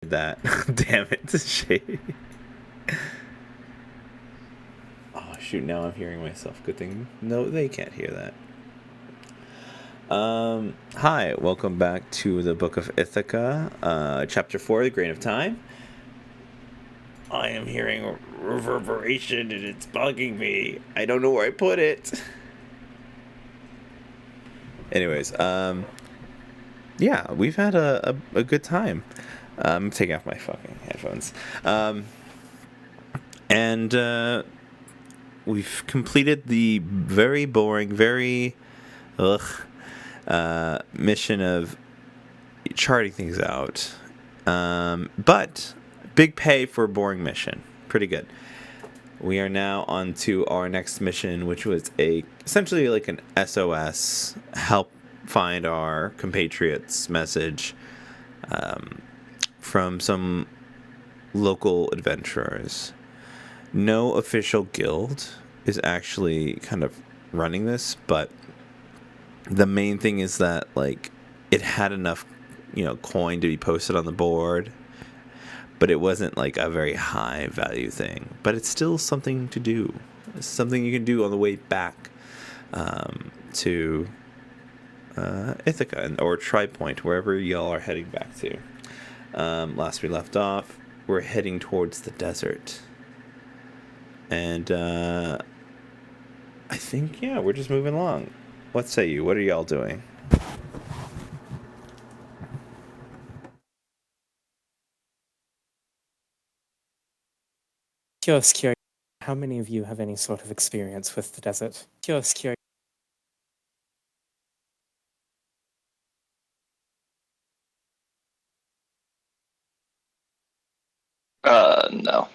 that. Damn it, shit. Oh shoot! Now I'm hearing myself. Good thing. No, they can't hear that. Hi, welcome back to the Book of Ithaca, Chapter 4, The Grain of Time. I am hearing a reverberation and it's bugging me. I don't know where I put it. Anyways, yeah, we've had a good time. I'm taking off my fucking headphones. And we've completed the very boring, very mission of charting things out. But big pay for a boring mission. Pretty good. We are now on to our next mission, which was essentially like an SOS, help find our compatriots message from some local adventurers. No official guild is actually kind of running this, but the main thing is that like it had enough, coin to be posted on the board, but it wasn't like a very high value thing. But it's still something to do. It's something you can do on the way back to Ithaca or Tripoint, wherever y'all are heading back to. Last we left off, we're heading towards the desert. And I think, yeah, we're just moving along. What say you? What are y'all doing? Just curious, how many of you have any sort of experience with the desert? Just curious. No.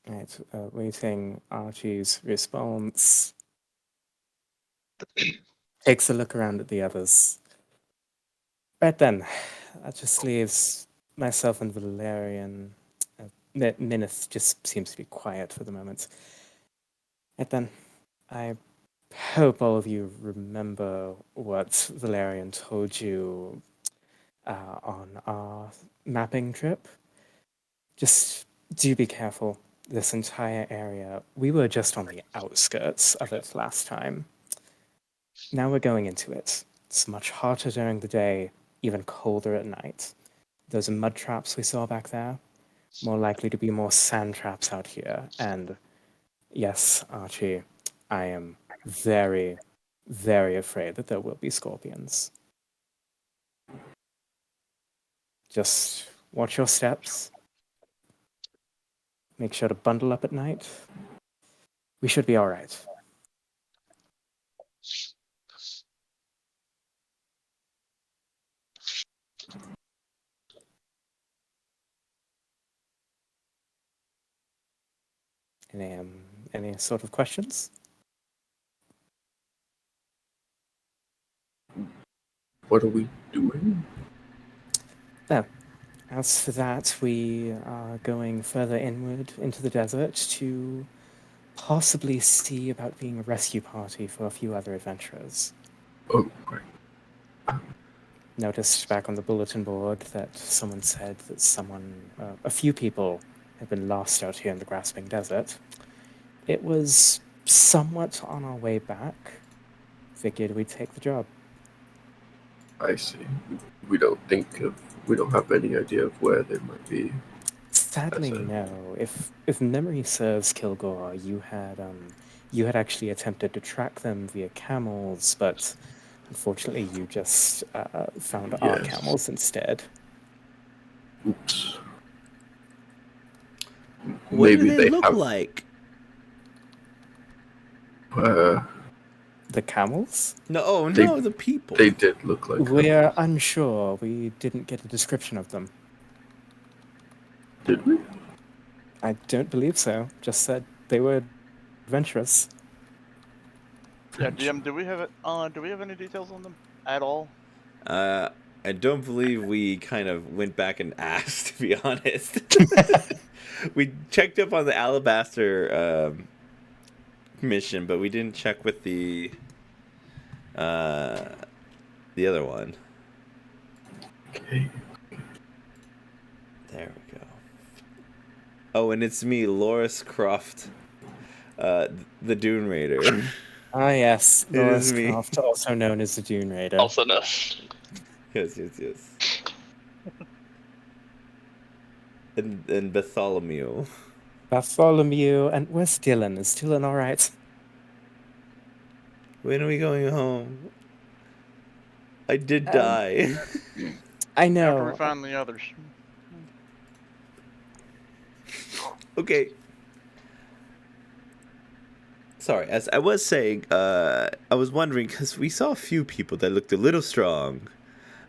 Right, waiting Archie's response. Takes a look around at the others. Right then, that just leaves myself and Valerian. Minith just seems to be quiet for the moment. Right then, I hope all of you remember what Valerian told you on our mapping trip. Just do be careful. This entire area, we were just on the outskirts of it last time. Now we're going into it. It's much hotter during the day, even colder at night. Those mud traps we saw back there, more likely to be more sand traps out here. And yes, Archie, I am very, very afraid that there will be scorpions. Just watch your steps. Make sure to bundle up at night. We should be all right. Any sort of questions? What are we doing? No. As for that, we are going further inward into the desert to possibly see about being a rescue party for a few other adventurers. Oh, right. Noticed back on the bulletin board that someone said that a few people had been lost out here in the Grasping Desert. It was somewhat on our way back. Figured we'd take the job. I see. We don't have any idea of where they might be. Sadly, no. If memory serves, Kilgore, you had actually attempted to track them via camels, but unfortunately, you just found our camels instead. Oops. What do they look like? The camels? No, the people. They did look like We're unsure. We didn't get a description of them. Did we? I don't believe so. Just said they were adventurous. Yeah, DM, do we have any details on them at all? I don't believe we kind of went back and asked, to be honest. We checked up on the Alabaster mission, but we didn't check with the other one. Okay. There we go. Oh, and it's me, Loris Croft, the Dune Raider. Ah, yes, It is Loris me. Croft, also known as the Dune Raider. Also no. Yes. And Bartholomew. Bartholomew, and where's Dylan? Is Dylan all right? When are we going home? I did die. I After know. we find the others. Okay. Sorry, as I was saying, I was wondering because we saw a few people that looked a little strong,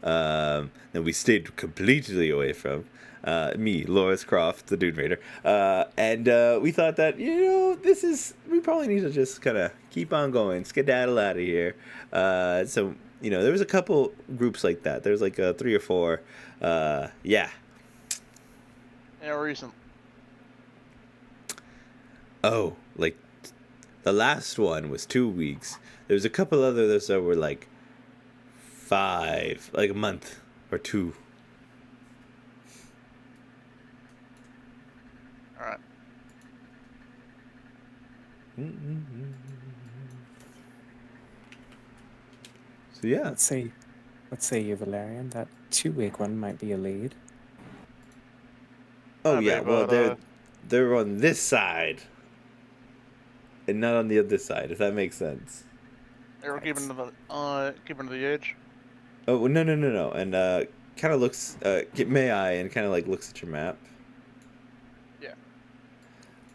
that we stayed completely away from. Me, Loris Croft, the Dune Raider, and we thought that we probably need to just kind of keep on going, skedaddle out of here. So there was a couple groups like that. There's like 3 or 4. Yeah. Yeah, recent. Oh, like the last one was 2 weeks. There was a couple others that were like 5, like a month or 2. All right. So yeah. Let's say you, Valerian. That 2-week one might be a lead. Oh Might be, yeah. Well, but, they're on this side, and not on the other side. If that makes sense. They were keeping to the edge. Oh no. And kind of looks. May I? And kind of like looks at your map.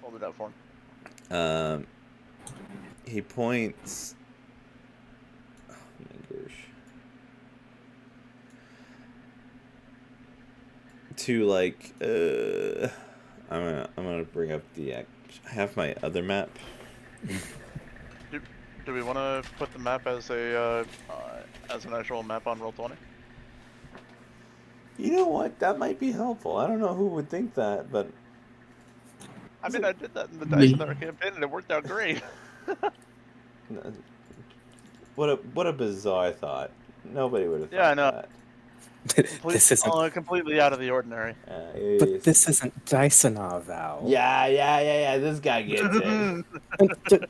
Hold it up for him. He points. Oh my gosh. To like I'm gonna bring up the I have my other map. Do we want to put the map as an actual map on Roll20? You know what? That might be helpful. I don't know who would think that, but I mean, I did that in the Dice Another campaign, and it worked out great. what a bizarre thought. Nobody would have thought Yeah, I know. that. This isn't. Completely out of the ordinary. But this isn't Dysonar, Val. Yeah. This guy gets it.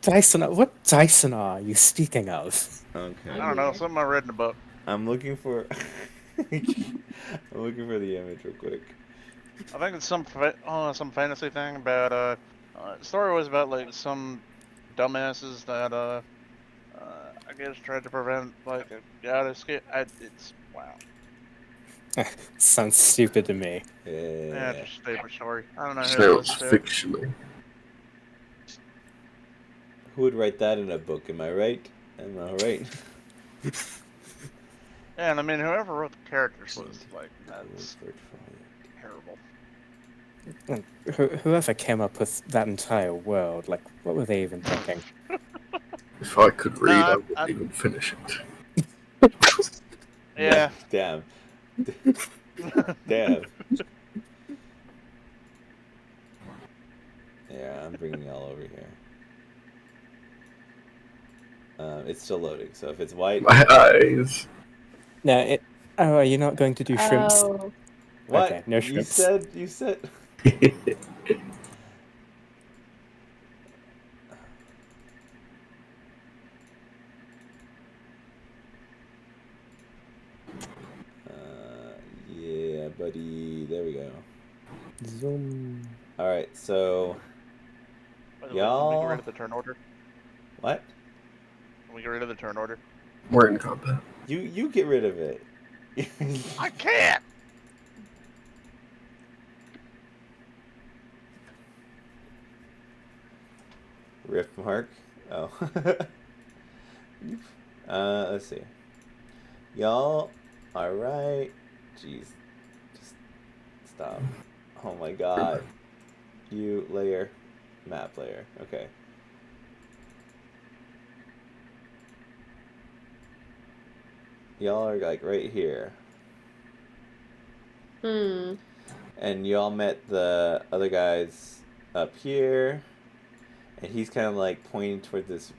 Dysonar. What Dysonar are you speaking of? Okay. I don't know, something I read in a book. I'm looking for. I'm looking for the image real quick. I think it's some fantasy thing about the story was about like some dumbasses that I guess tried to prevent like a guy to escape. It's wow. Sounds stupid to me. Yeah, Yeah. it's just a stupid story. I don't know who Sounds it was. fictional. Who would write that in a book? Am I right? Yeah, and I mean whoever wrote the characters was like that's terrible. Whoever came up with that entire world, like, what were they even thinking? If I could read, I Nah, wouldn't even finish it. Yeah. Damn. Damn. Yeah, I'm bringing y'all over here. It's still loading, so if it's white. My eyes. No, Oh, are you not going to do shrimps? Oh, What? Okay, no shrimps. You said. Yeah, buddy. There we go. Zoom. All right, so By the way, can we y'all. get rid of the turn order? What? Can we get rid of the turn order? We're in combat. You get rid of it. I can't! Rift mark. Oh. Let's see. Y'all, all right. Jeez, just stop. Oh my God. You layer, map layer. Okay. Y'all are like right here, hmm. and y'all met the other guys up here, and he's kind of like pointing toward this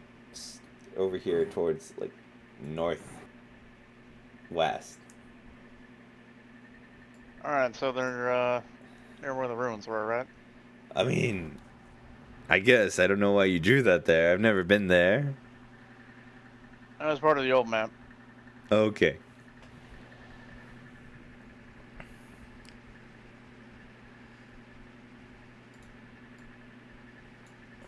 over here towards like northwest. Alright, so they're ruins were, right? I mean, I guess I don't know why you drew that there. I've never been there. That was part of the old map. Okay.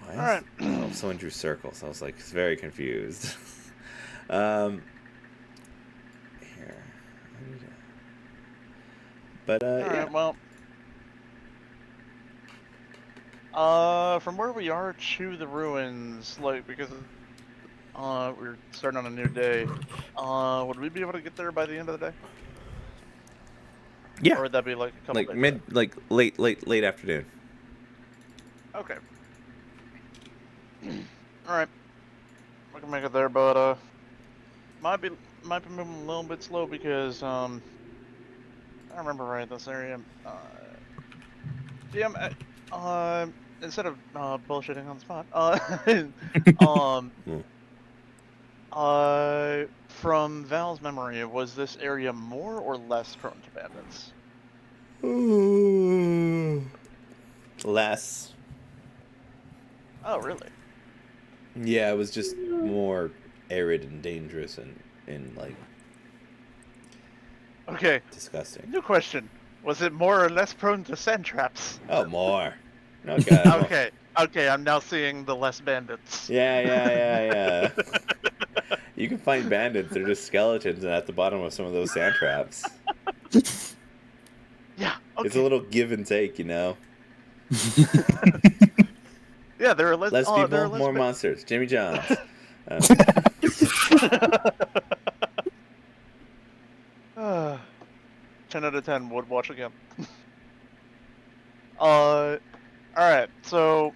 Why is- Alright. Oh, someone drew circles. I was like very confused. um, here. I need to- But Alright, yeah. well. From where we are to the ruins, like, because we're starting on a new day, would we be able to get there by the end of the day? Yeah. Or would that be like a couple Like days? late afternoon. Okay. Alright. We can make it there, but might be moving a little bit slow because I remember right this area. DM, instead of bullshitting on the spot, um, from Val's memory, was this area more or less prone to bandits? Less. Oh, really? Yeah, it was just more arid and dangerous and like Okay. disgusting. New question: was it more or less prone to sand traps? Oh, more. Oh god. Okay. Okay, I'm now seeing the less bandits. Yeah. You can find bandits. They're just skeletons and at the bottom of some of those sand traps. Yeah. Okay. It's a little give and take, you know. Yeah, there are less. Less there people, are less more monsters. Jimmy Johns. 10 out of 10 would watch again. Alright, so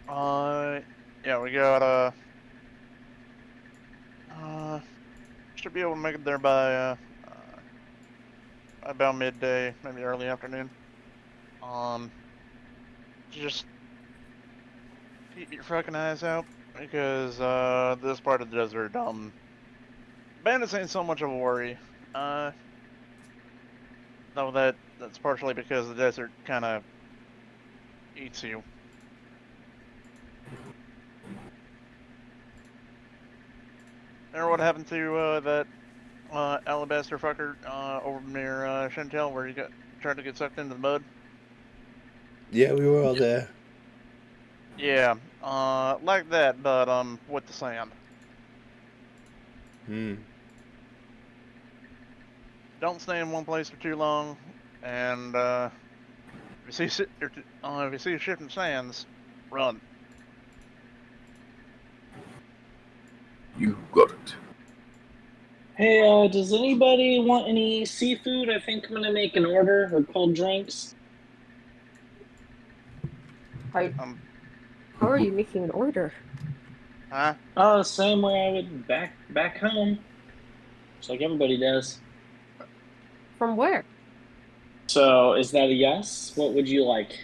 yeah, we got should be able to make it there by about midday, maybe early afternoon. Just keep your fucking eyes out because this part of the desert, bandits ain't so much of a worry. Though that's partially because the desert kind of eats you. Remember what happened to that alabaster fucker over near Chantel, where he tried to get sucked into the mud? Yeah, we were all there. Yeah, like that, but with the sand. Don't stay in one place for too long, and if you see shifting sands, run. You got it. Hey, does anybody want any seafood? I think I'm gonna make an order, or cold drinks. How are you making an order? Huh? Oh, same way I would back home. Just like everybody does. From where? So, is that a yes? What would you like?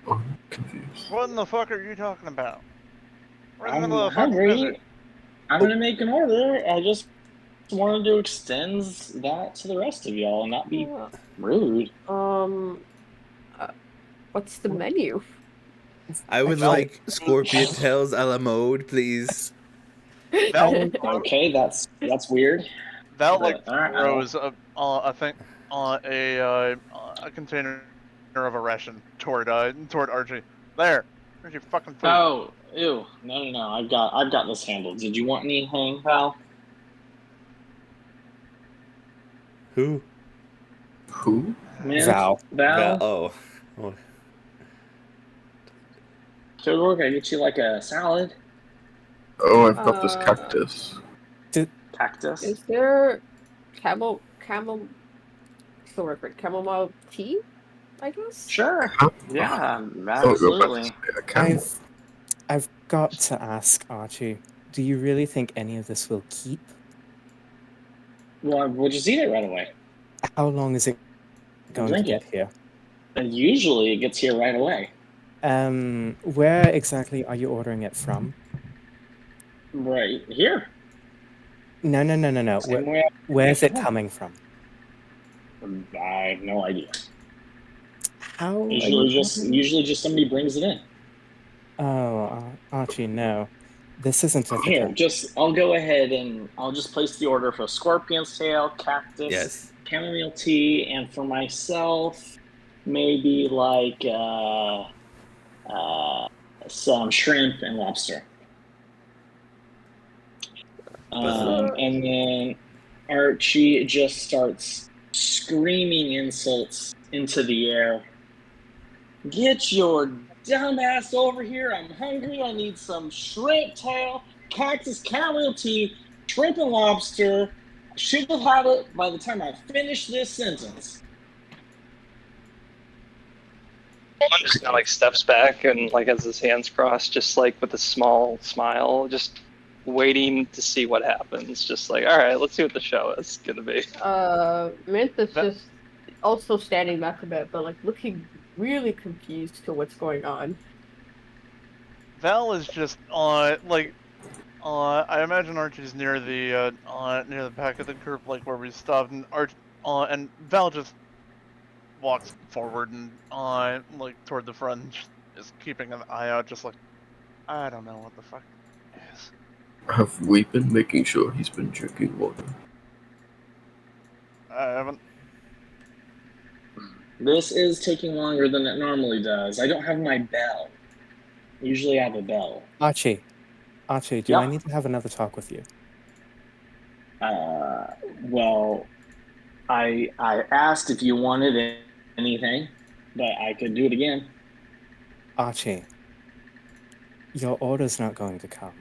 I'm confused. What in the fuck are you talking about? We're in the I'm middle of the fucking hungry. desert. I'm gonna make an order. I just wanted to extend that to the rest of y'all and not be rude. What's the menu? I would like scorpion tails a la mode, please. Okay, that's weird. Val But, alright, throws a container of a ration toward Archie. There's your fucking food. Oh, ew! No! I've got this handled. Did you want anything, pal? Who? Who? Man, Val. Val. Oh. So, can I get you like a salad? Oh, I've got this cactus. Cactus? Is there chamomile tea? I guess. Sure. Yeah, Oh, you're absolutely. about to say a camel. I've got to ask Archie, do you really think any of this will keep? Well, we'll just eat it right away. How long is it going Drink to get it. here? And usually it gets here right away. Where exactly are you ordering it from? Right here. No. Same way Where's it coming from? I have no idea. How are Usually you just having- usually just somebody brings it in. Oh, Archie, no. This isn't Here, ethical. I'll go ahead and I'll just place the order for scorpion's tail, cactus, Yes. chamomile tea, and for myself, maybe like some shrimp and lobster. And then Archie just starts screaming insults into the air. Get your dumb ass over here. I'm hungry. I need some shrimp tail, cactus, chamomile tea, shrimp and lobster. I should have had it by the time I finish this sentence. One just kind of like steps back and like has his hands crossed, just like with a small smile, just waiting to see what happens. Just like, all right, let's see what the show is gonna be. Mintha's That- just also standing back a bit, but like looking really confused to what's going on. Val is just I imagine Archie's near the back of the group, like where we stopped, and and Val just walks forward and like toward the front, and just keeping an eye out, just like, I don't know what the fuck it is. Have we been making sure he's been drinking water? I haven't. This is taking longer than it normally does. I don't have my bell. Usually I have a bell. Archie, do Yeah. I need to have another talk with you? Well, I asked if you wanted anything, but I could do it again. Archie, your order's not going to come.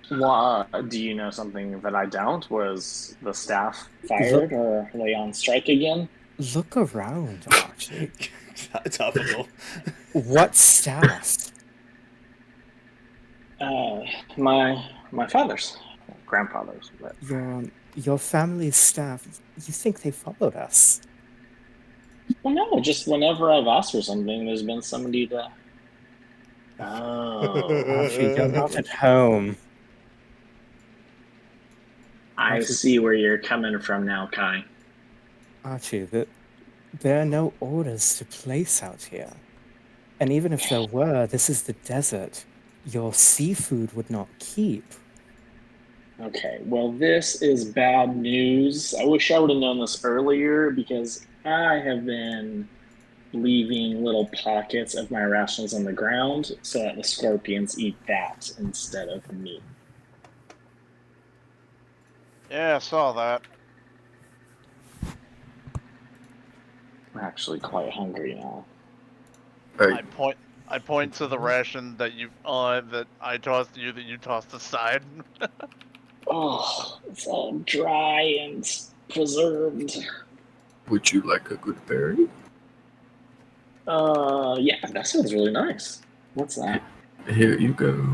Do you know something that I don't? Was the staff fired or are they on strike again? Look around, Archie. Topical. What staff? My father's, grandfather's. But Your family's staff. You think they followed us? well, no, just whenever I've asked for something, there's been somebody to. Oh, Archie, you're not at home. I Archie- see where you're coming from now, Kai. Archie, there are no orders to place out here. And even if there were, this is the desert. Your seafood would not keep. Okay, well, this is bad news. I wish I would have known this earlier because I have been leaving little pockets of my rations on the ground so that the scorpions eat that instead of me. Yeah, I saw that. I'm actually quite hungry now. I point to the ration that I tossed you that you tossed aside. Oh, it's all dry and preserved. Would you like a good berry? Yeah, that sounds really nice. What's that? Here you go.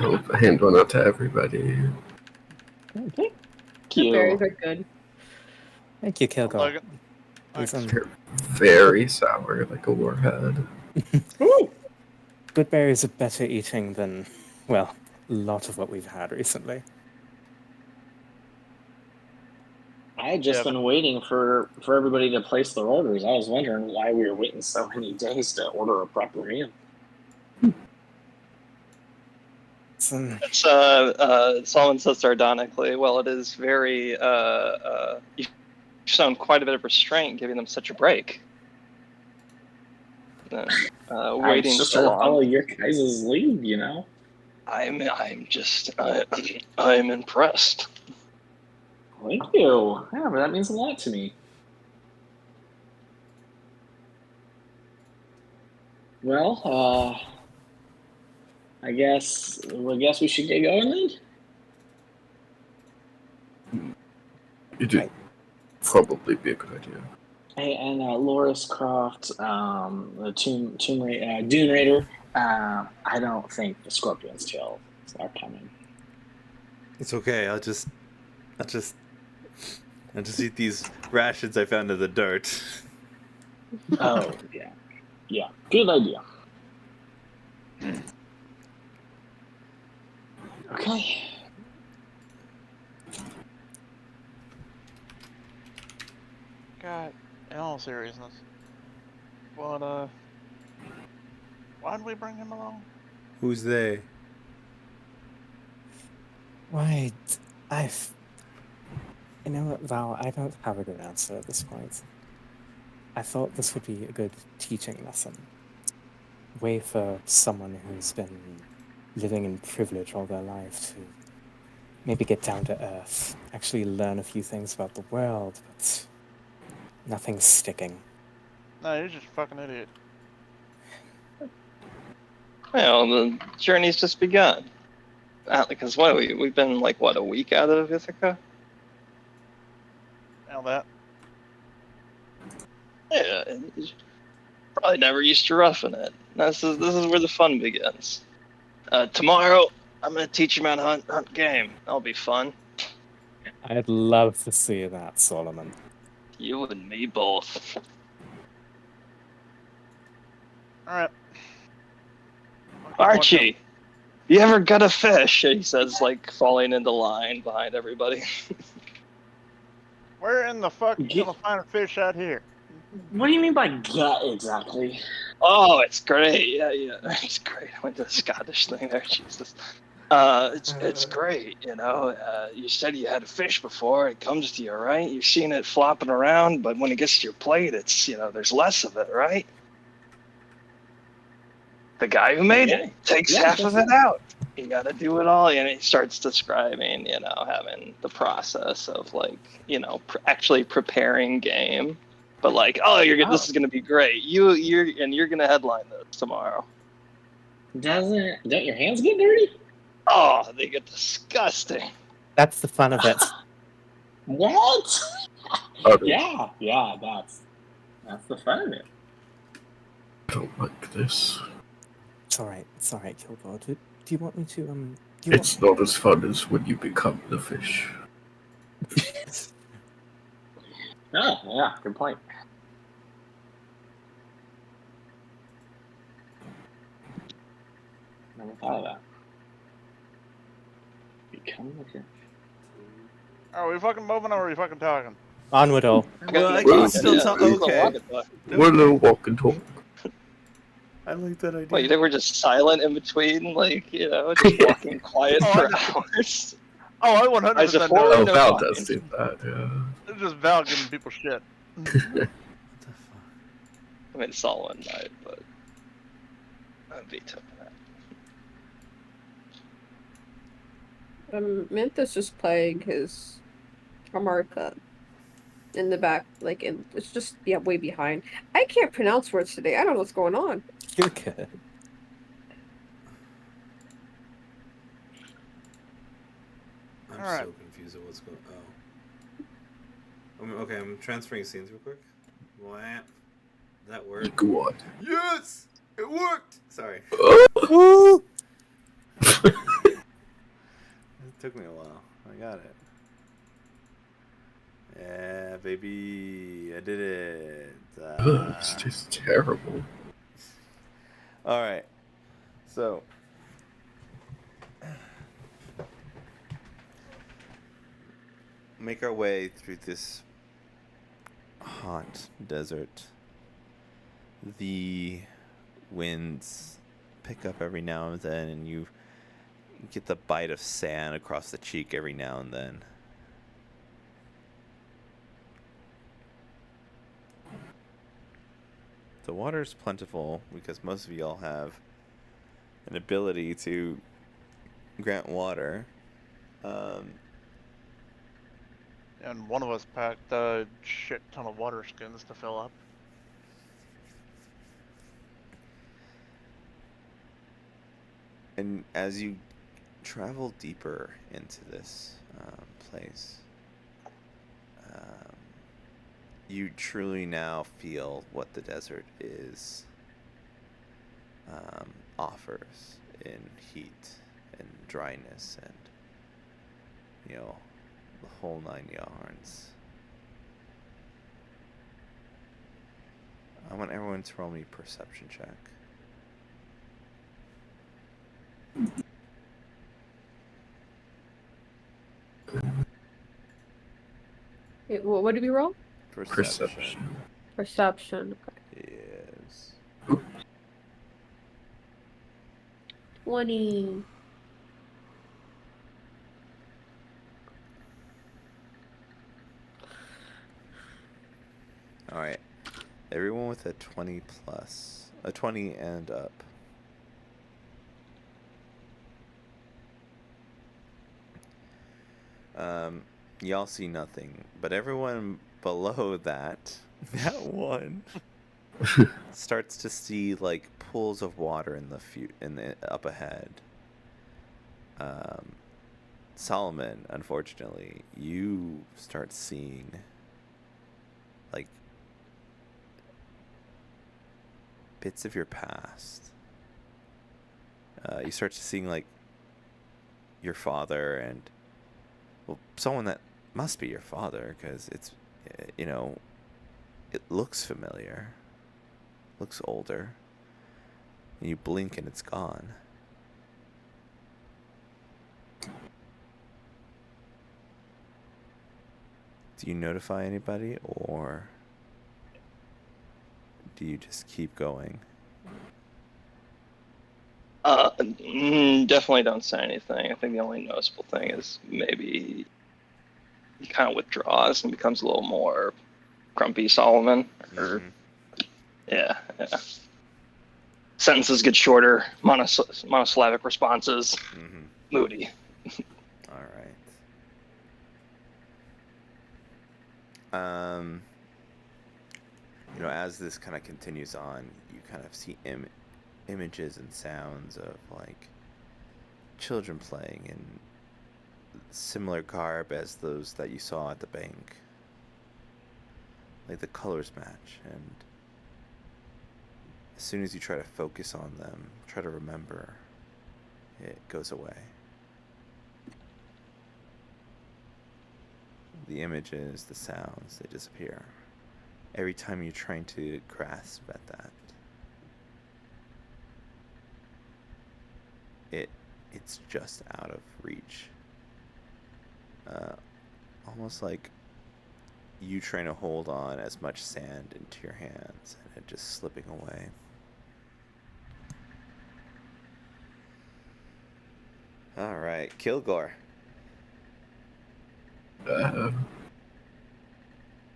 I'll hand one out to everybody. Thank The you. berries are good. Thank you, Kilgore. Like, These, They're very sour, like a warhead. Ooh. good berries are better eating than, well, a lot of what we've had recently. I had just been waiting for everybody to place their orders. I was wondering why we were waiting so many days to order a proper meal. Solomon says sardonically, well, it is very, you shown quite a bit of restraint giving them such a break. Waiting just so to long. follow your guys' lead, you know. I'm impressed. Thank you. Yeah, but that means a lot to me. Well, I guess we should get going then. It'd probably be a good idea. Hey, and Loris Croft, the Dune Raider. I don't think the Scorpion's tail are coming. It's okay. I'll just eat these rations I found in the dirt. Oh yeah, good idea. Okay. God, in all seriousness, what why did we bring him along? Who's they? Right. You know what, Val, I don't have a good answer at this point. I thought this would be a good teaching lesson. Way for someone who's been living in privilege all their life to maybe get down to earth, actually learn a few things about the world, but nothing's sticking. No, you're just a fucking idiot. Well, the journey's just begun. Because what we've been like what, a week out of Ithaca? Now that. Yeah, you probably never used to roughing it. This is where the fun begins. Tomorrow, I'm gonna teach you how to hunt game. That'll be fun. I'd love to see that, Solomon. You and me both. Alright. Archie, you ever got a fish? He says, like falling into line behind everybody. Where in the fuck you gonna find a fish out here? What do you mean by gut exactly? Oh, it's great. Yeah, it's great. I went to the Scottish thing there. Jesus. It's great. You know, you said you had a fish before. It comes to you, right? You've seen it flopping around, but when it gets to your plate, it's there's less of it, right? The guy who made it takes half of it out. You got to do it all, and he starts describing, having the process of actually preparing game. But this is gonna be great. You're gonna headline this tomorrow. Don't your hands get dirty? Oh, they get disgusting. That's the fun of it. What? Okay. Yeah, that's the fun of it. I don't like this. It's alright, Kilgore. Do you want me to, It's not as fun as when you become the fish. Oh, yeah, good point. Never thought of that. Become the fish. Are we fucking moving or are we fucking talking? Onward all. Well, I can still talk. Okay. We're a little walk and talk. I like that idea. Wait, you think we're just silent in between, just walking quiet for hours? Oh, I 100% Isophoria? know. Oh, no Val talking. does do that, yeah. It's just Val giving people shit. What the fuck? I mean, it's all one night, but I'd veto that. Manthus just playing his harmonica in the back, it's just way behind. I can't pronounce words today. I don't know what's going on. You're good. I'm Alright. so confused at what's going on. Okay, I'm transferring scenes real quick. What? That worked. Go on. Yes! It worked! Sorry. Woo! It took me a while. I got it. Yeah, baby. I did it. It's just terrible. Alright. So. Make our way through this hot desert. The winds pick up every now and then, and you get the bite of sand across the cheek every now and then. The water is plentiful because most of y'all have an ability to grant water. And one of us packed a shit ton of water skins to fill up. And as you travel deeper into this place, you truly now feel what the desert offers in heat and dryness and, the whole 9 yards. I want everyone to roll me a perception check. What did we roll? Perception. Perception. Yes. 20. All right. Everyone with a 20 plus, a 20 and up. Y'all see nothing, but everyone below that one starts to see like pools of water in the up ahead. Solomon, unfortunately, you start seeing like bits of your past. You start seeing like your father and someone that must be your father, because it's, you know, it looks familiar, looks older. And you blink and it's gone. Do you notify anybody, or do you just keep going? Definitely don't say anything. I think the only noticeable thing is maybe he kind of withdraws and becomes a little more grumpy Solomon. Or, yeah. Sentences get shorter, monosyllabic responses, moody. All right. You know, as this kind of continues on, you kind of see images and sounds of like children playing in similar garb as those that you saw at the bank. Like the colors match, and as soon as you try to focus on them, try to remember, it goes away. The images, the sounds, they disappear. Every time you're trying to grasp at that, it's just out of reach. Almost like you trying to hold on as much sand into your hands and it just slipping away. All right, Kilgore.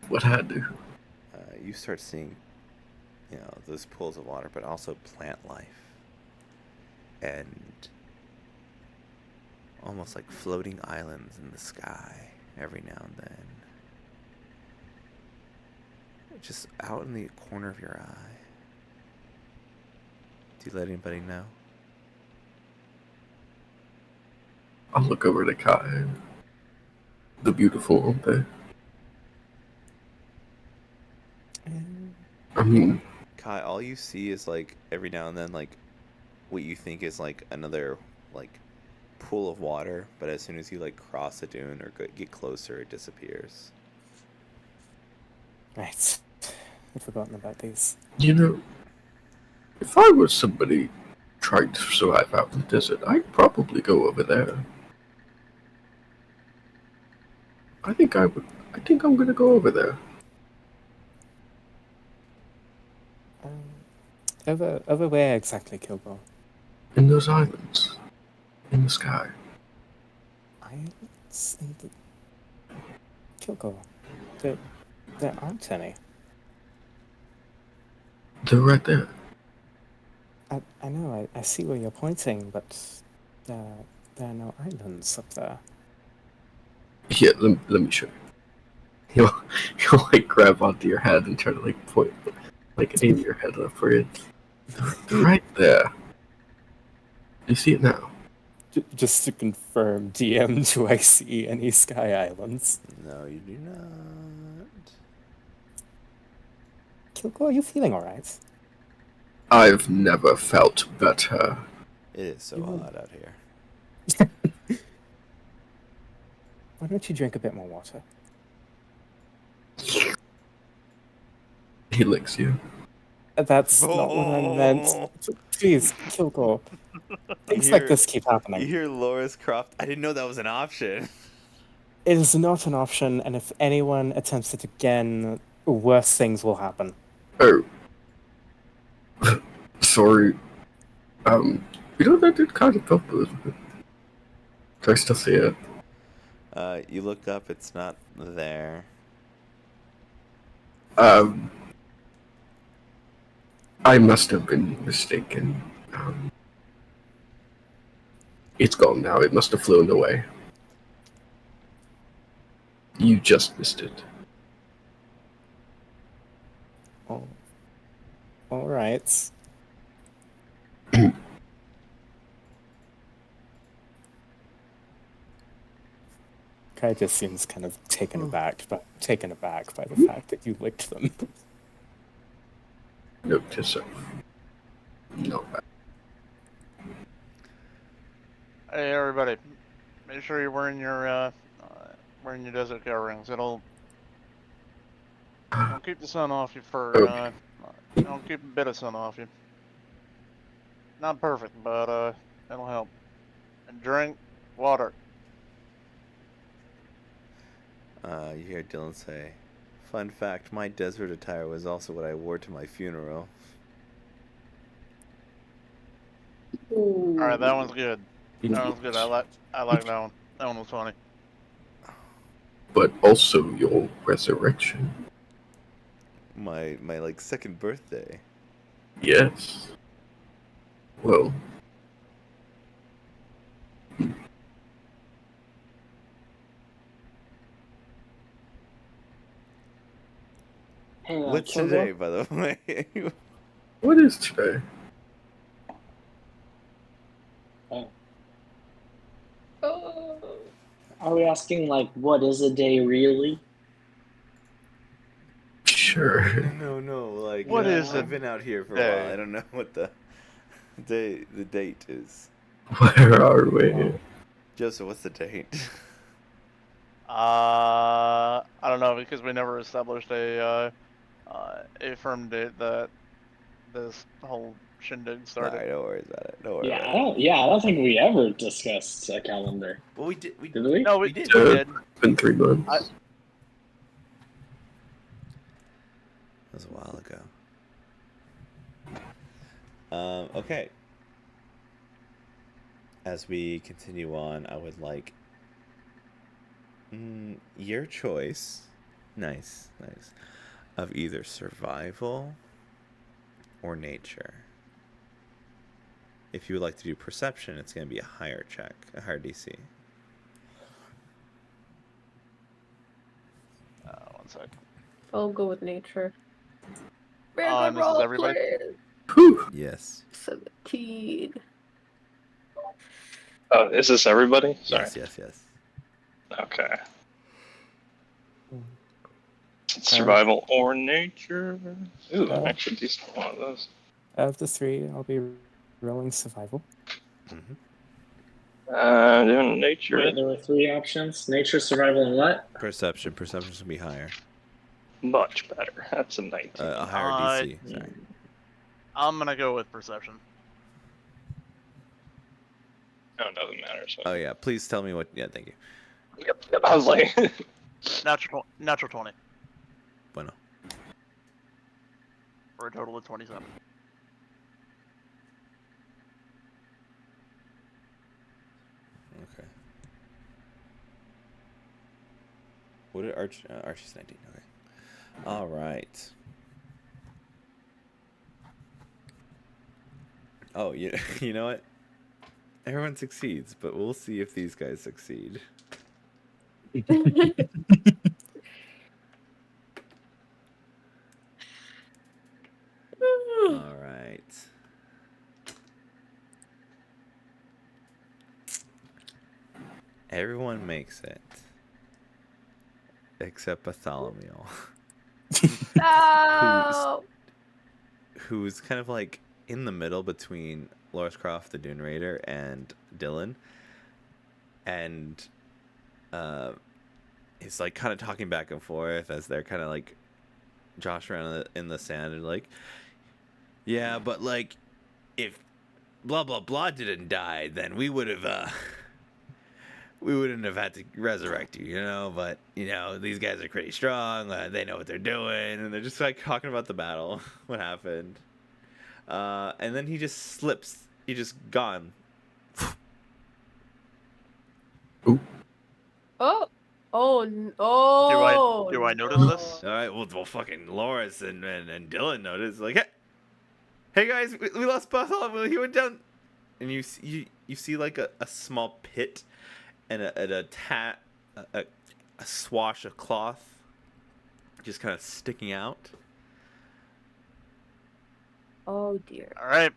What I do? You start seeing, you know, those pools of water, but also plant life. And almost like floating islands in the sky every now and then. Just out in the corner of your eye. Do you let anybody know? I'll look over to Kai. The beautiful, aren't they? I mean, Kai, all you see is like every now and then like what you think is like another like pool of water, but as soon as you like cross a dune or get closer, it disappears. Right. I'd forgotten about these. you know, if I was somebody trying to survive out in the desert, I'd probably go over there. I think I would. I think I'm gonna go over there. Over where exactly, Kilgore? In those islands. In the sky. Islands in the... Kilgore. There aren't any. They're right there. I know, I see where you're pointing, but there are no islands up there. Yeah, let me show you. He'll like grab onto your head and try to like point, like aim your head up for it. They're right there. You see it now? Just to confirm, DM, do I see any sky islands? No, you do not. Kilgore, are you feeling alright? I've never felt better. It is so hot out here. Why don't you drink a bit more water? He licks you. That's not what I meant. Please, Kilgore. Things like this keep You happening. hear Loris Croft? I didn't know that was an option. It is not an option, and if anyone attempts it again, worse things will happen. Oh, sorry. That did kind of help a little bit. Do I still see it? You look up, it's not there. I must have been mistaken. It's gone now. It must have flown away. You just missed it. Oh. All right. Kai just seems kind of taken aback by the fact that you licked them. Note to self. No. Hey everybody, make sure you're wearing your desert coverings. It'll keep the sun off you for it'll keep a bit of sun off you. Not perfect, but it'll help. And drink water. You hear Dylan say, "Fun fact, my desert attire was also what I wore to my funeral." Ooh. All right, that one's good. That one's good. I like that one. That one was funny. But also your resurrection. My like second birthday. Yes. Well. Hey, What's Kilgore? today, by the way? What is today? Are we asking, like, what is a day really? Sure. No, like What is I've it? been out here for a Day. while. I don't know what the date is. Where are we? Joseph, what's the date? I don't know because we never established a firm date that this whole shindig started. Alright, don't worry about it. Don't worry Yeah, about it. I don't think we ever discussed a calendar. Well, we did. Did we? No, we did. We did. It's been 3 months. I- That was a while ago. Okay. As we continue on, I would like your choice. Nice. Of either survival or nature. If you would like to do perception, it's going to be a higher check, a higher DC. One sec. I'll go with nature. And this is everybody? Whew. Yes. 17. Oh, is this everybody? Sorry. Yes. Okay. Survival or nature? Ooh, I'm actually decent at one of those. Of the three, I'll be rolling survival. Doing nature. Wait, there were 3 options: nature, survival, and what? Perception. Perception's going to be higher. Much better. That's a 19. A higher DC. Sorry. I'm gonna go with perception. Oh, nothing matters. Oh, yeah. Please tell me what... Yeah, thank you. Yep. I was like, Natural 20 Bueno. for a total of 27. Okay. What did Archie's 19. Okay. All right. Oh, you know what? Everyone succeeds, but we'll see if these guys succeed. All right. Everyone makes it. Except Bartholomew. No! Who's kind of like in the middle between Loris Croft, the Dune Raider, and Dylan. And he's like kind of talking back and forth as they're kind of like josh around in the sand and like, yeah, but like if blah blah blah didn't die, then we would have we wouldn't have had to resurrect you, but these guys are pretty strong, they know what they're doing, and they're just like talking about the battle, what happened, and then he just slips, he just gone. Oh. Oh. Do I notice no. this? All right, well fucking Loris and Dylan noticed, like, hey guys, we lost Bartholomew, he went down, and you see like a small pit and a swash of cloth just kind of sticking out. Oh dear. All right.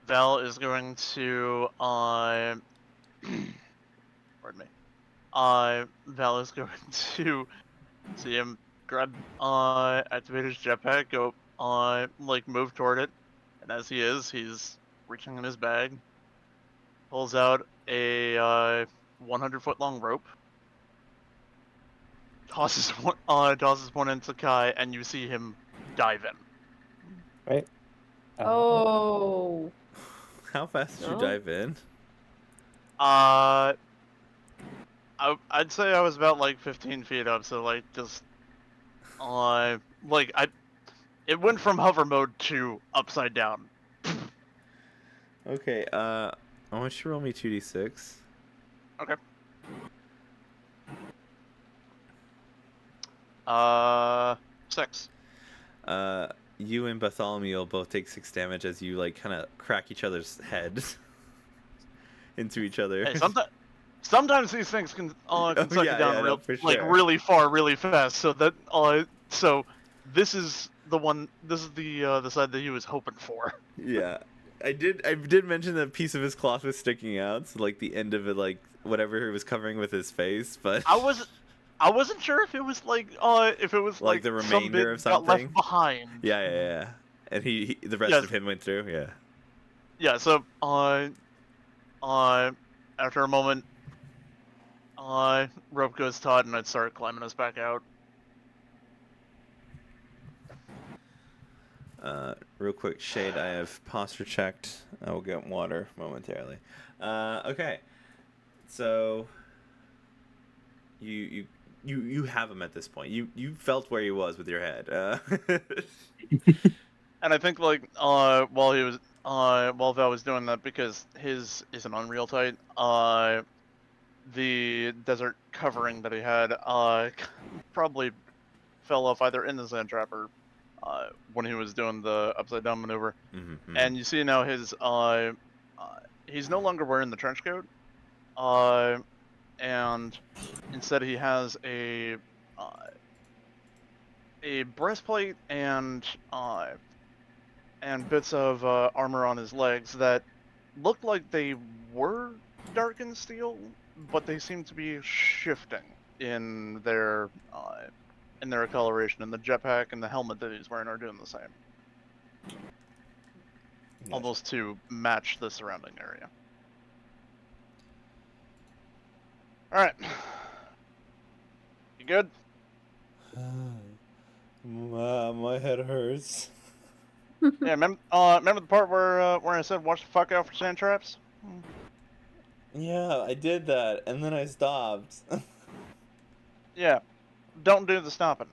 Val is going to pardon me. Val is going to see him grab activate his jetpack, go move toward it, and as he is, he's reaching in his bag, pulls out a 100-foot long rope, tosses one into Kai, and you see him dive in. Right. Oh. How fast did you No. dive in? I'd say I was about 15 feet up, so it went from hover mode to upside down. Okay, I want you to roll me 2d6. Okay. 6. You and Bartholomew will both take 6 damage as you kind of crack each other's heads into each other. Hey, sometimes these things can suck you down really far, really fast. So that so this is the one. This is the side that he was hoping for. Yeah, I did mention that a piece of his cloth was sticking out, so the end of it, whatever he was covering with his face. But I wasn't sure if it was the remainder of something got left behind. Yeah. And he the rest of him went through. Yeah. Yeah. So after a moment, rope goes taut, and I'd start climbing us back out. Real quick, Shade, I have posture checked. I will get water momentarily. Okay. So you have him at this point. You felt where he was with your head. And I think while Val was doing that, because his is an Unreal Tight, the desert covering that he had probably fell off either in the sand trap or when he was doing the upside down maneuver. Mm-hmm. And you see now his he's no longer wearing the trench coat, and instead he has a breastplate and bits of armor on his legs that looked like they were darkened steel, but they seem to be shifting in their coloration, and the jetpack and the helmet that he's wearing are doing the same. Yes. Almost to match the surrounding area. Alright. You good? My head hurts. Yeah, remember the part where I said watch the fuck out for sand traps? Yeah, I did that, and then I stopped. Yeah. Don't do the stopping.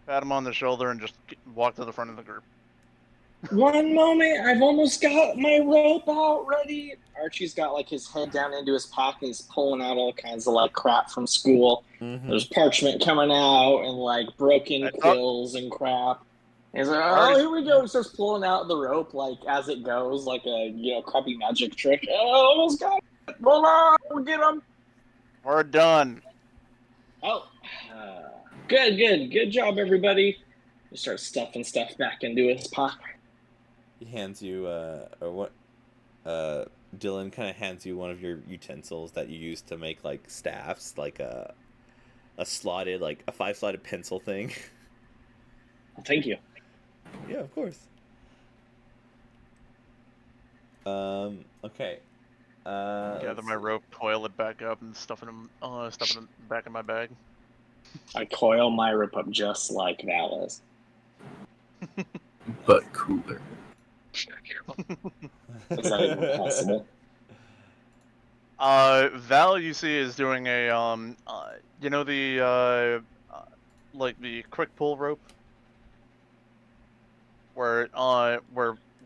Pat him on the shoulder and just walk to the front of the group. One moment, I've almost got my rope out ready. Archie's got his head down into his pocket. He's pulling out all kinds of crap from school. Mm-hmm. There's parchment coming out and broken quills and crap. And he's like, oh, here we go. He starts pulling out the rope as it goes, like a crappy magic trick. Oh, almost got it. Hold on, we'll get him. We're done. Oh, good job, everybody. He starts stuffing stuff back into his pocket. He hands you, Dylan kind of hands you one of your utensils that you use to make staffs, a slotted, a 5-slotted pencil thing. Thank you. Yeah, of course. Okay. Gather my rope, coil it back up, and stuff it back in my bag. I coil my rope up just like Val is. But cooler. Is that even possible? Val, you see, is doing a you know the like the quick pull rope, where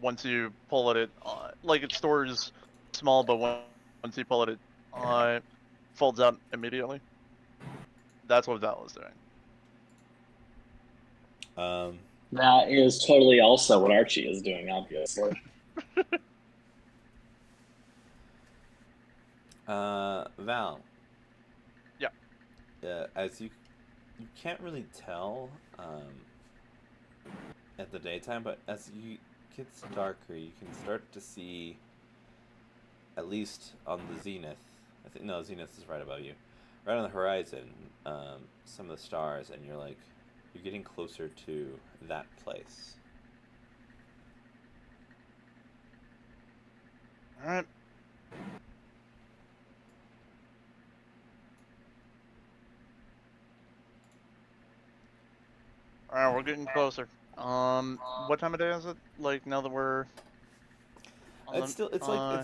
once you pull it, like it stores small, but once you pull it, folds out immediately. That's what Val is doing. That is totally also what Archie is doing, obviously. Val. Yeah. As you can't really tell at the daytime, but as it gets darker, you can start to see, at least on the zenith. Zenith is right above you, right on the horizon. Some of the stars, and you're getting closer to that place. All right. All right, we're getting closer. What time of day is it? Like now that we're. It's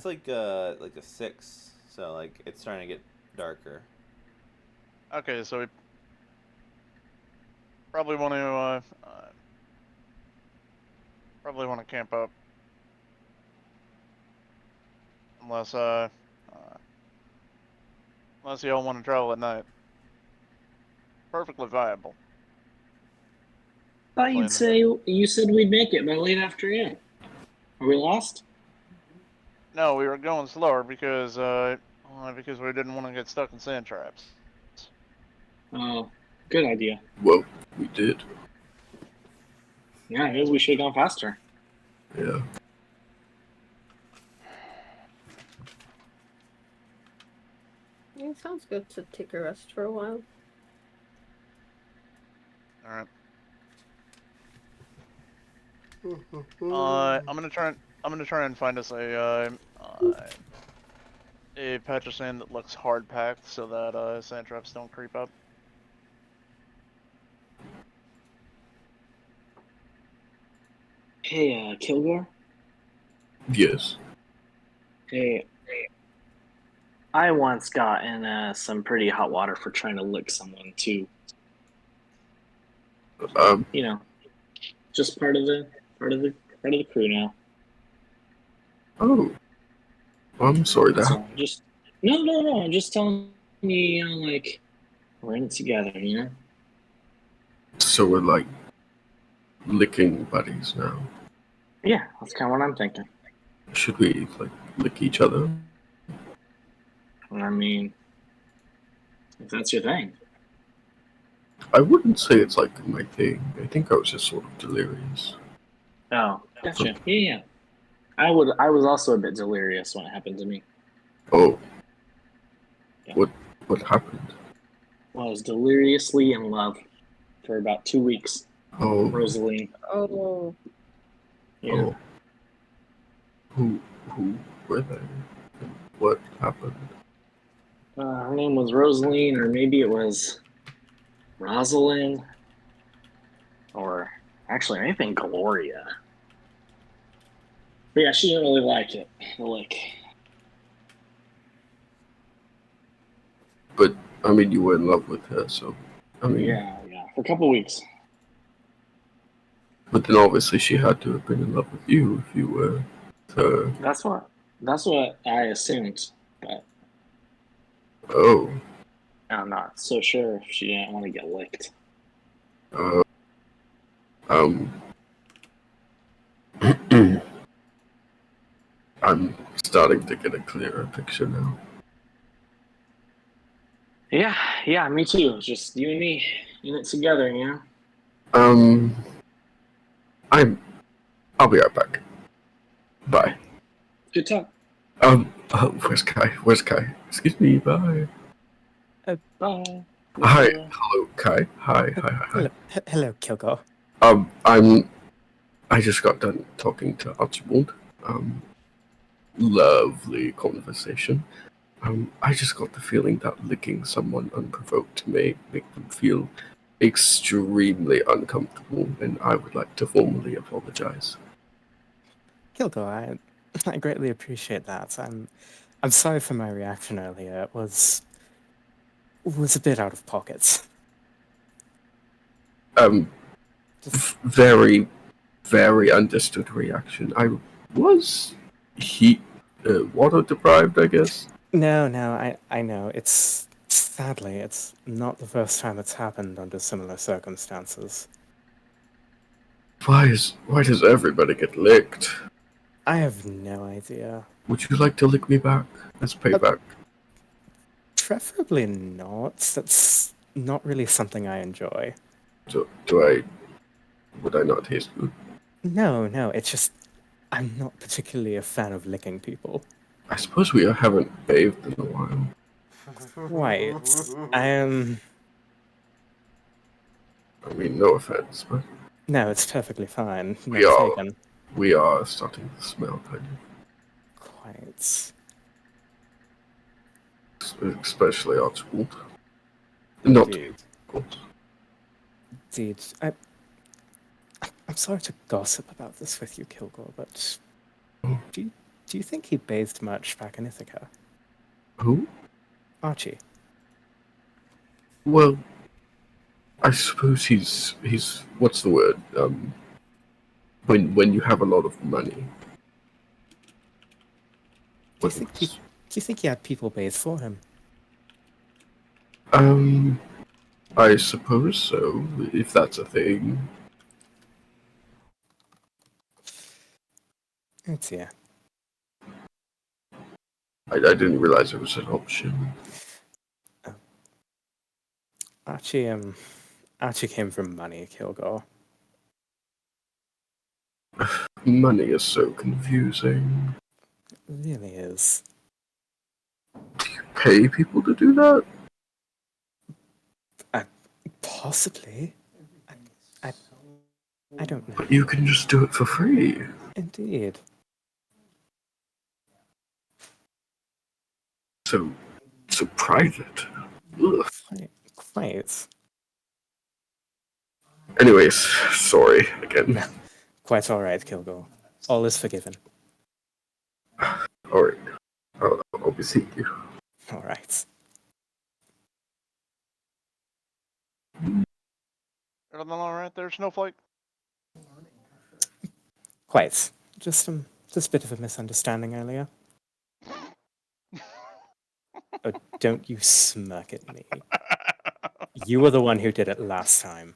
like a 6, so like it's starting to get darker. Okay, so we probably want to camp up, unless you all want to travel at night. Perfectly viable. I thought you said we'd make it by late afternoon. Are we lost? No, we were going slower because we didn't want to get stuck in sand traps. Oh, good idea. Well, we did. Yeah, I guess we should have gone faster. Yeah. It sounds good to take a rest for a while. All right. I'm gonna try and find us a patch of sand that looks hard packed so that sand traps don't creep up. Hey, Kilgore? Yes. Hey, I once got in some pretty hot water for trying to lick someone too. You know, just part of the crew now. Oh. I'm sorry that. So just no. I'm just telling you, like we're in it together, you know. So we're like licking buddies now. Yeah, that's kind of what I'm thinking. Should we like lick each other? I mean, if that's your thing. I wouldn't say it's like my thing. I think I was just sort of delirious. Oh, gotcha. Yeah. I was also a bit delirious when it happened to me. Oh. Yeah. What happened? Well, I was deliriously in love for about 2 weeks. Oh. Rosaline. Oh. Yeah. Oh. Who were they? What happened? Her name was Rosaline, or maybe it was Rosalind, or actually, maybe Gloria. But yeah, she didn't really like it. Like, But I mean, you were in love with her, so I mean. yeah, for a couple weeks. But then obviously she had to have been in love with you if you were her. That's what I assumed, but Oh. I'm not so sure if she didn't want to get licked. I'm starting to get a clearer picture now. Yeah, me too. It's just you and me in it together, you know? I'll be right back. Bye. Good talk. Where's Kai? Excuse me, bye. Bye. Hi, hello, Kai. Hi. Hello, Kilgore. I just got done talking to Archibald. Lovely conversation. I just got the feeling that licking someone unprovoked may make them feel extremely uncomfortable, and I would like to formally apologize. Kilgore, I greatly appreciate that. I'm sorry for my reaction earlier. It was a bit out of pocket. Just Very, very understood reaction. I was heat water deprived, I guess. no, I know. It's sadly, it's not the first time it's happened under similar circumstances. Why does everybody get licked? I have no idea. Would you like to lick me back as payback? Preferably not. That's not really something I enjoy. Would I not taste good? No, it's just I'm not particularly a fan of licking people. I suppose we haven't bathed in a while. Quite. I mean, no offense, but No, it's perfectly fine. We None are. taken. we are starting to smell kind Quite. of, especially Archibald. Not Indeed. Archibald. Indeed. I'm sorry to gossip about this with you, Kilgore, but do you think he bathed much back in Ithaca? Who? Archie. Well, I suppose he's what's the word? When you have a lot of money. Do you think he had people bathe for him? I suppose so, if that's a thing. Oh dear. I didn't realize it was an option. Archie came from money, Kilgore. Money is so confusing. It really is. Pay people to do that? Possibly. I don't know. But you can just do it for free. Indeed. So private. Ugh. Quite. Anyways, sorry again. No. Quite all right, Kilgore. All is forgiven. Alright. I'll be seeing you. All right. Everything all right there, Snowflake? Quite. Just a bit of a misunderstanding earlier. Oh, don't you smirk at me. You were the one who did it last time.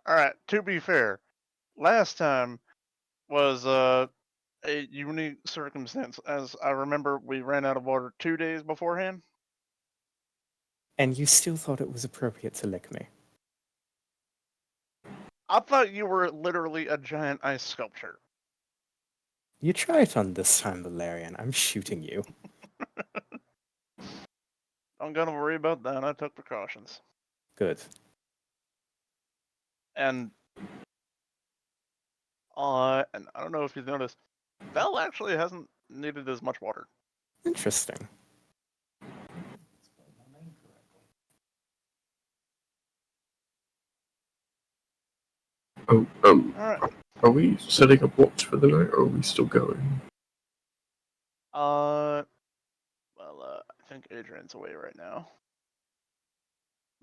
All right. To be fair, last time was a unique circumstance, as I remember we ran out of water 2 days beforehand. And you still thought it was appropriate to lick me. I thought you were literally a giant ice sculpture. You try it on this time, Valerian. I'm shooting you. Don't gotta worry about that. I took precautions. Good. And I don't know if you've noticed, Val actually hasn't needed as much water. Interesting. Oh, All right. are we setting up watch for the night, or are we still going? I think Adrian's away right now.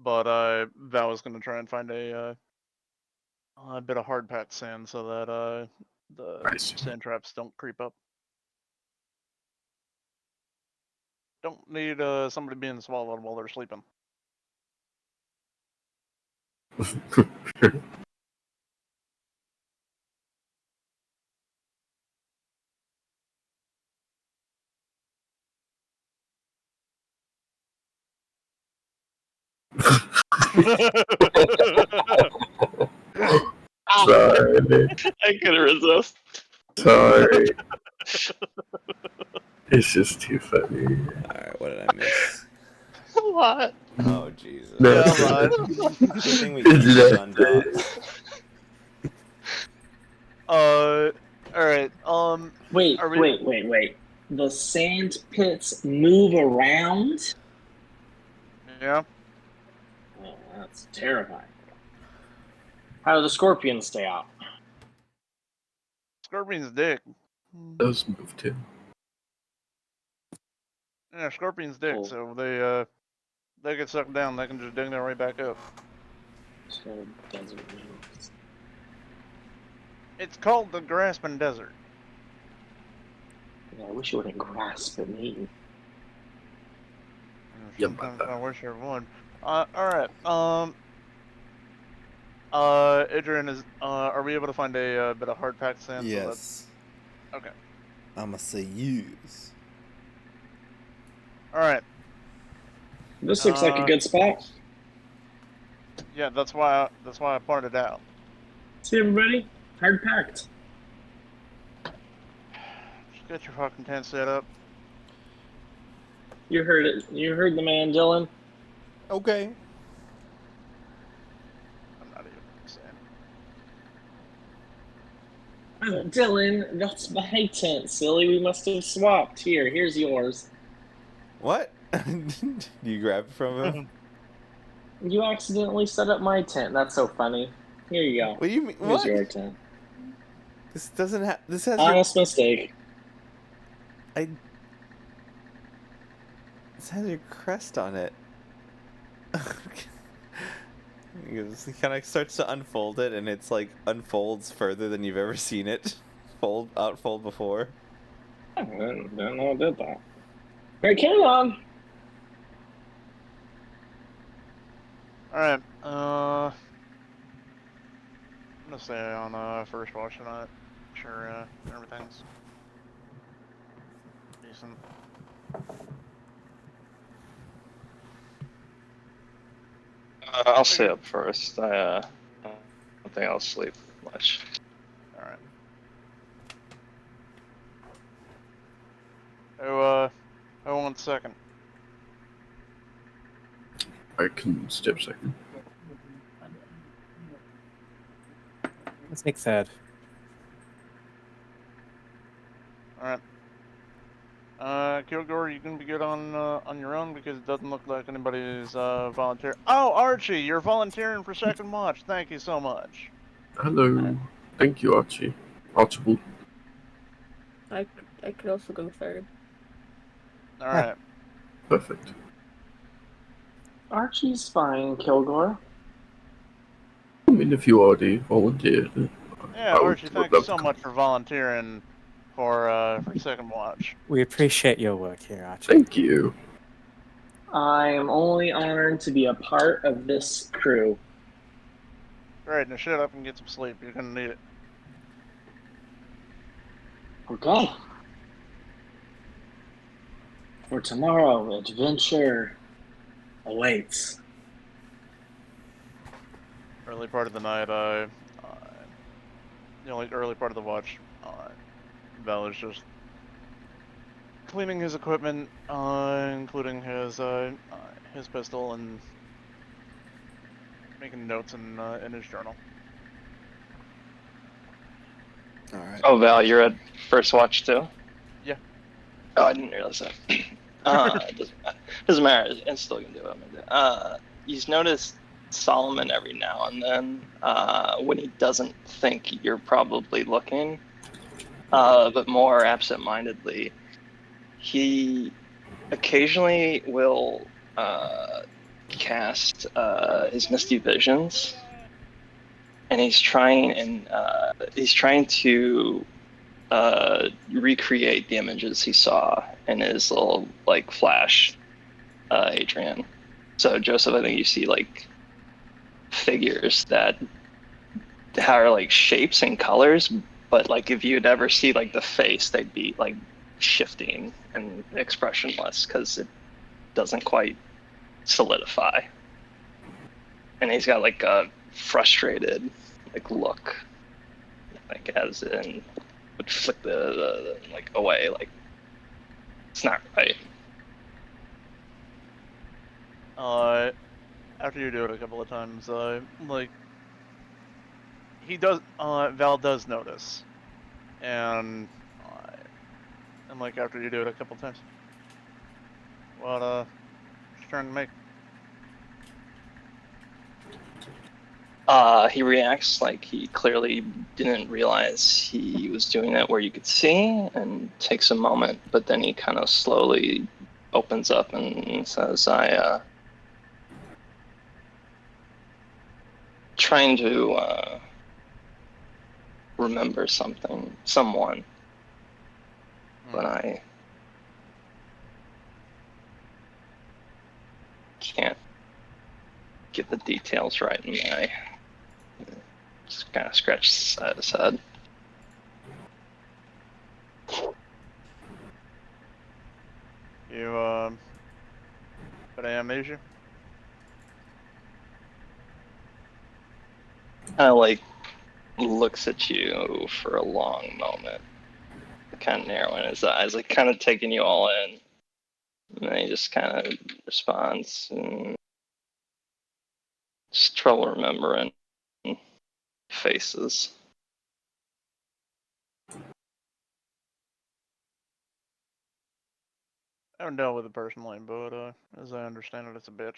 But Val was gonna try and find a bit of hard packed sand so that the sand traps don't creep up. Don't need somebody being swallowed while they're sleeping. Sorry. I couldn't resist. Sorry. It's just too funny. Alright, what did I miss? What? Oh, Jesus. No. Yeah, Good thing we keep the gun dogs. Alright, Wait, Are we- wait. The sand pits move around? yeah. Oh, that's terrifying. How do the scorpions stay out? Scorpion's dick. Does move too. Yeah, Scorpion's dick. Oh. So they get sucked down. They can just dig their way back up. So desert moves. It's called the Grasping Desert. Yeah, I wish you wouldn't grasp at me. Yeah, Sometimes but- I wish I would. All right. Adrian, are we able to find a bit of hard packed sand? Yes. Okay. I'ma say use. All right. This looks like a good spot. Yeah, that's why I pointed it out. See everybody? Hard packed. Just get your fucking tent set up. You heard it. You heard the man, Dylan. Okay. I'm not even saying. Dylan, that's my tent, silly. We must have swapped. Here's yours. What? You grab it from him? You accidentally set up my tent. That's so funny. Here you go. What do you mean? Here's What? your tent. This doesn't have. This has. Your, Honest mistake. this has your crest on it. He kind of starts to unfold it, and it's like unfolds further than you've ever seen it outfold before. I didn't know I did that. Alright, carry on. All right. I'm gonna stay on first watch tonight. Sure, everything's decent. I'll stay up first. I don't think I'll sleep much. All right. Oh, 1 second. I can step second. Let's take third. All right. Kilgore, you can be good on your own because it doesn't look like anybody's volunteer. Oh, Archie, you're volunteering for second watch. Thank you so much. Hello. Thank you, Archie. Archibald. I could also go third. All right. Perfect. Archie's fine, Kilgore. I mean, if you already volunteered. Yeah, I would- Archie, would thank you love so to- much for volunteering for second watch. We appreciate your work here, Archie. Thank you. I am only honored to be a part of this crew. Great, now shut up and get some sleep. You're gonna need it. Okay. For tomorrow, adventure awaits. Early part of the night, early part of the watch, Val is just cleaning his equipment, including his pistol, and making notes in his journal. All right. Oh, Val, you're at first watch too? Yeah. Oh, I didn't realize that. Doesn't matter. I'm still gonna do what I'm gonna do. You've noticed Solomon every now and then when he doesn't think you're probably looking, but more absent-mindedly, he occasionally will cast his misty visions, and he's trying to recreate the images he saw in his little like flash, Adrian. So Joseph, I think you see like figures that are like shapes and colors, but like if you'd ever see like the face, they'd be like shifting and expressionless because it doesn't quite solidify. And he's got like a frustrated like look, like as in would flick the like away, like it's not right. After you do it a couple of times, he does, Val does notice, and like after you do it a couple of times, what, just trying to make. He reacts like he clearly didn't realize he was doing it where you could see, and takes a moment, but then he kind of slowly opens up and says, trying to remember someone, but I can't get the details right, and I just kind of scratched the side of his head. You, got any amnesia? Kind of like looks at you for a long moment, kind of narrowing his eyes, like kind of taking you all in. And then he just kind of responds, and just trouble remembering faces. I haven't dealt with it personally, but as I understand it, it's a bitch.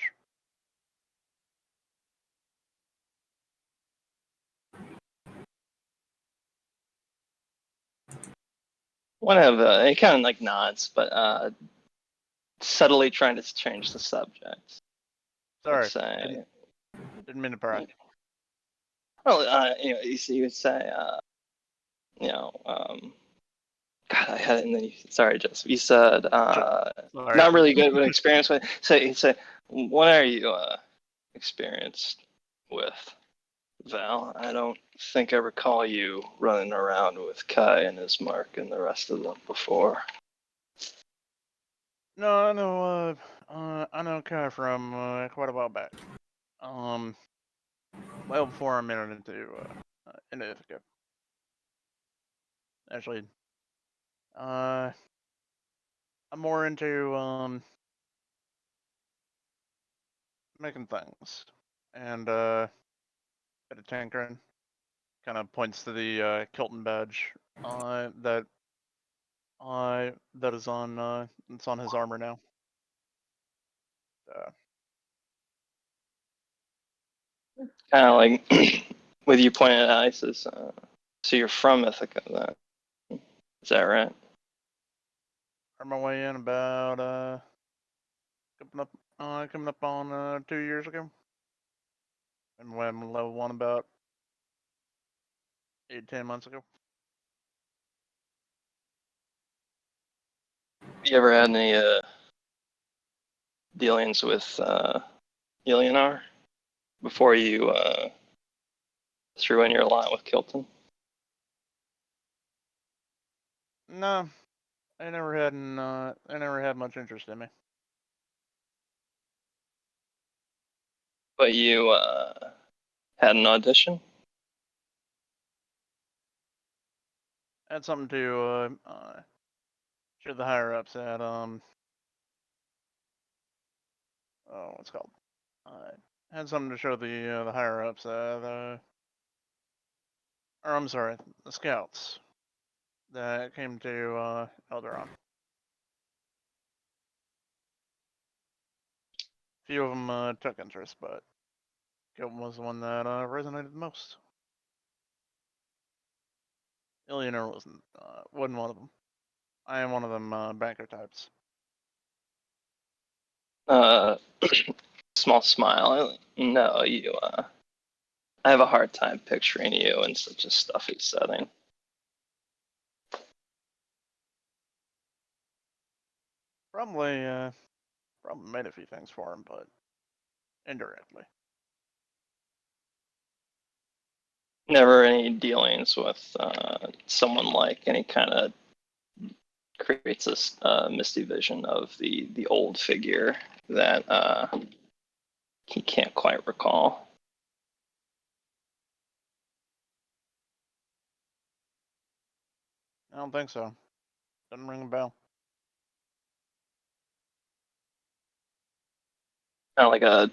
Whatever. He kind of like nods, but subtly trying to change the subject. Sorry, Like say, didn't mean to pry. well, he would say, God, I had it, and then sorry, Joseph. You said Sorry. not really good with experience with. So he said, "What are you experienced with, Val? I don't think I recall you running around with Kai and his mark and the rest of them before." No, I know Kai from quite a while back. Well before I made it into Ithaca. Actually, I'm more into making things and bit of tinkering. Kind of points to the Kilton badge that is on it's on his armor now. Kind of like with you pointing at eyes, says, "So you're from Ithaca, then? Is that right?" On my way in about coming up on 2 years ago. And when I'm level 1 about 8-10 months ago. You ever had any dealings with Eleanor before you threw in your lot with Kilton? No, I never had much interest in me. But you had an audition? I had something to show the higher ups at what's it called? Had something to show the higher ups at or I'm sorry, the scouts that came to Elderon. Few of them took interest, but Kilton was the one that resonated the most. Eleanor wasn't one of them. I am one of them banker types. Small smile. No, you. I have a hard time picturing you in such a stuffy setting. Probably made a few things for him, but indirectly. Never any dealings with someone like any kind of creates this misty vision of the old figure that he can't quite recall. I don't think so. Doesn't ring a bell. Kind of like a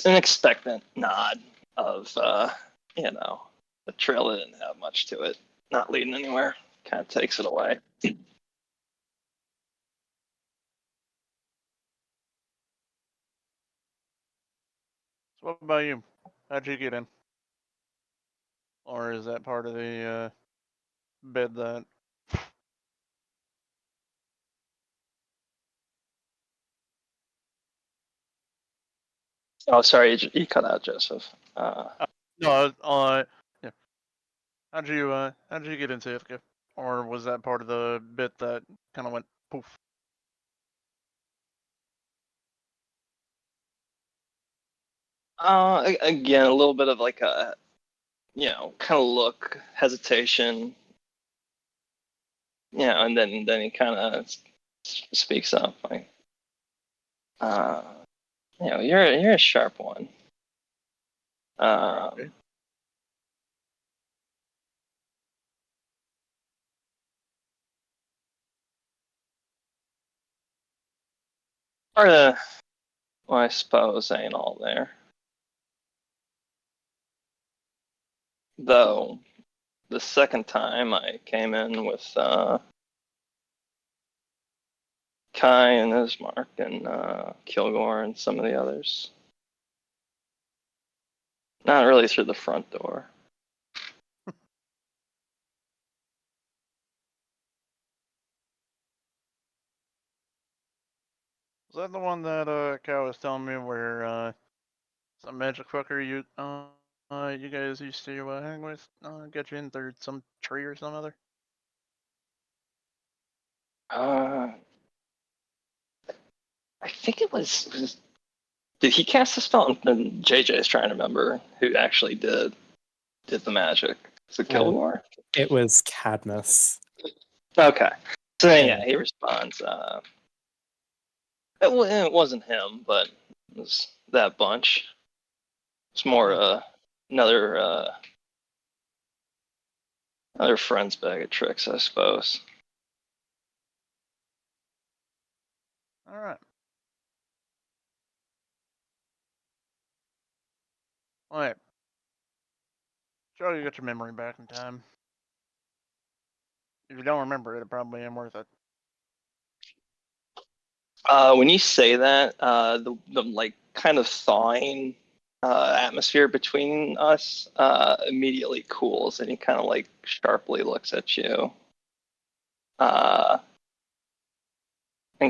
an expectant nod of the trail that didn't have much to it, not leading anywhere. Kind of takes it away. So what about you? How'd you get in? or is that part of the bid that? Oh, sorry, you cut out, Joseph. No, yeah. How'd you get into Ithaca? Or was that part of the bit that kind of went poof? Again, a little bit of like a, kind of look, hesitation, and then he kind of speaks up like, you're a sharp one. Okay. Part of, well, I suppose ain't all there. Though, the second time I came in with Kai and Ismark and Kilgore and some of the others. Not really through the front door. Was that the one that Cal was telling me where some magic fucker you guys used to hang with get you in through some tree or some other? I think it was. Did he cast a spell? And JJ is trying to remember who actually did the magic. Was it Kilgore? It was Cadmus. Okay. So then, Yeah. yeah, he responds. It wasn't him, but it was that bunch. It's more another friend's bag of tricks, I suppose. All right. All right. Try to get your memory back in time. If you don't remember it, it probably ain't worth it. When you say that, the like kind of thawing atmosphere between us immediately cools, and he kind of like sharply looks at you, and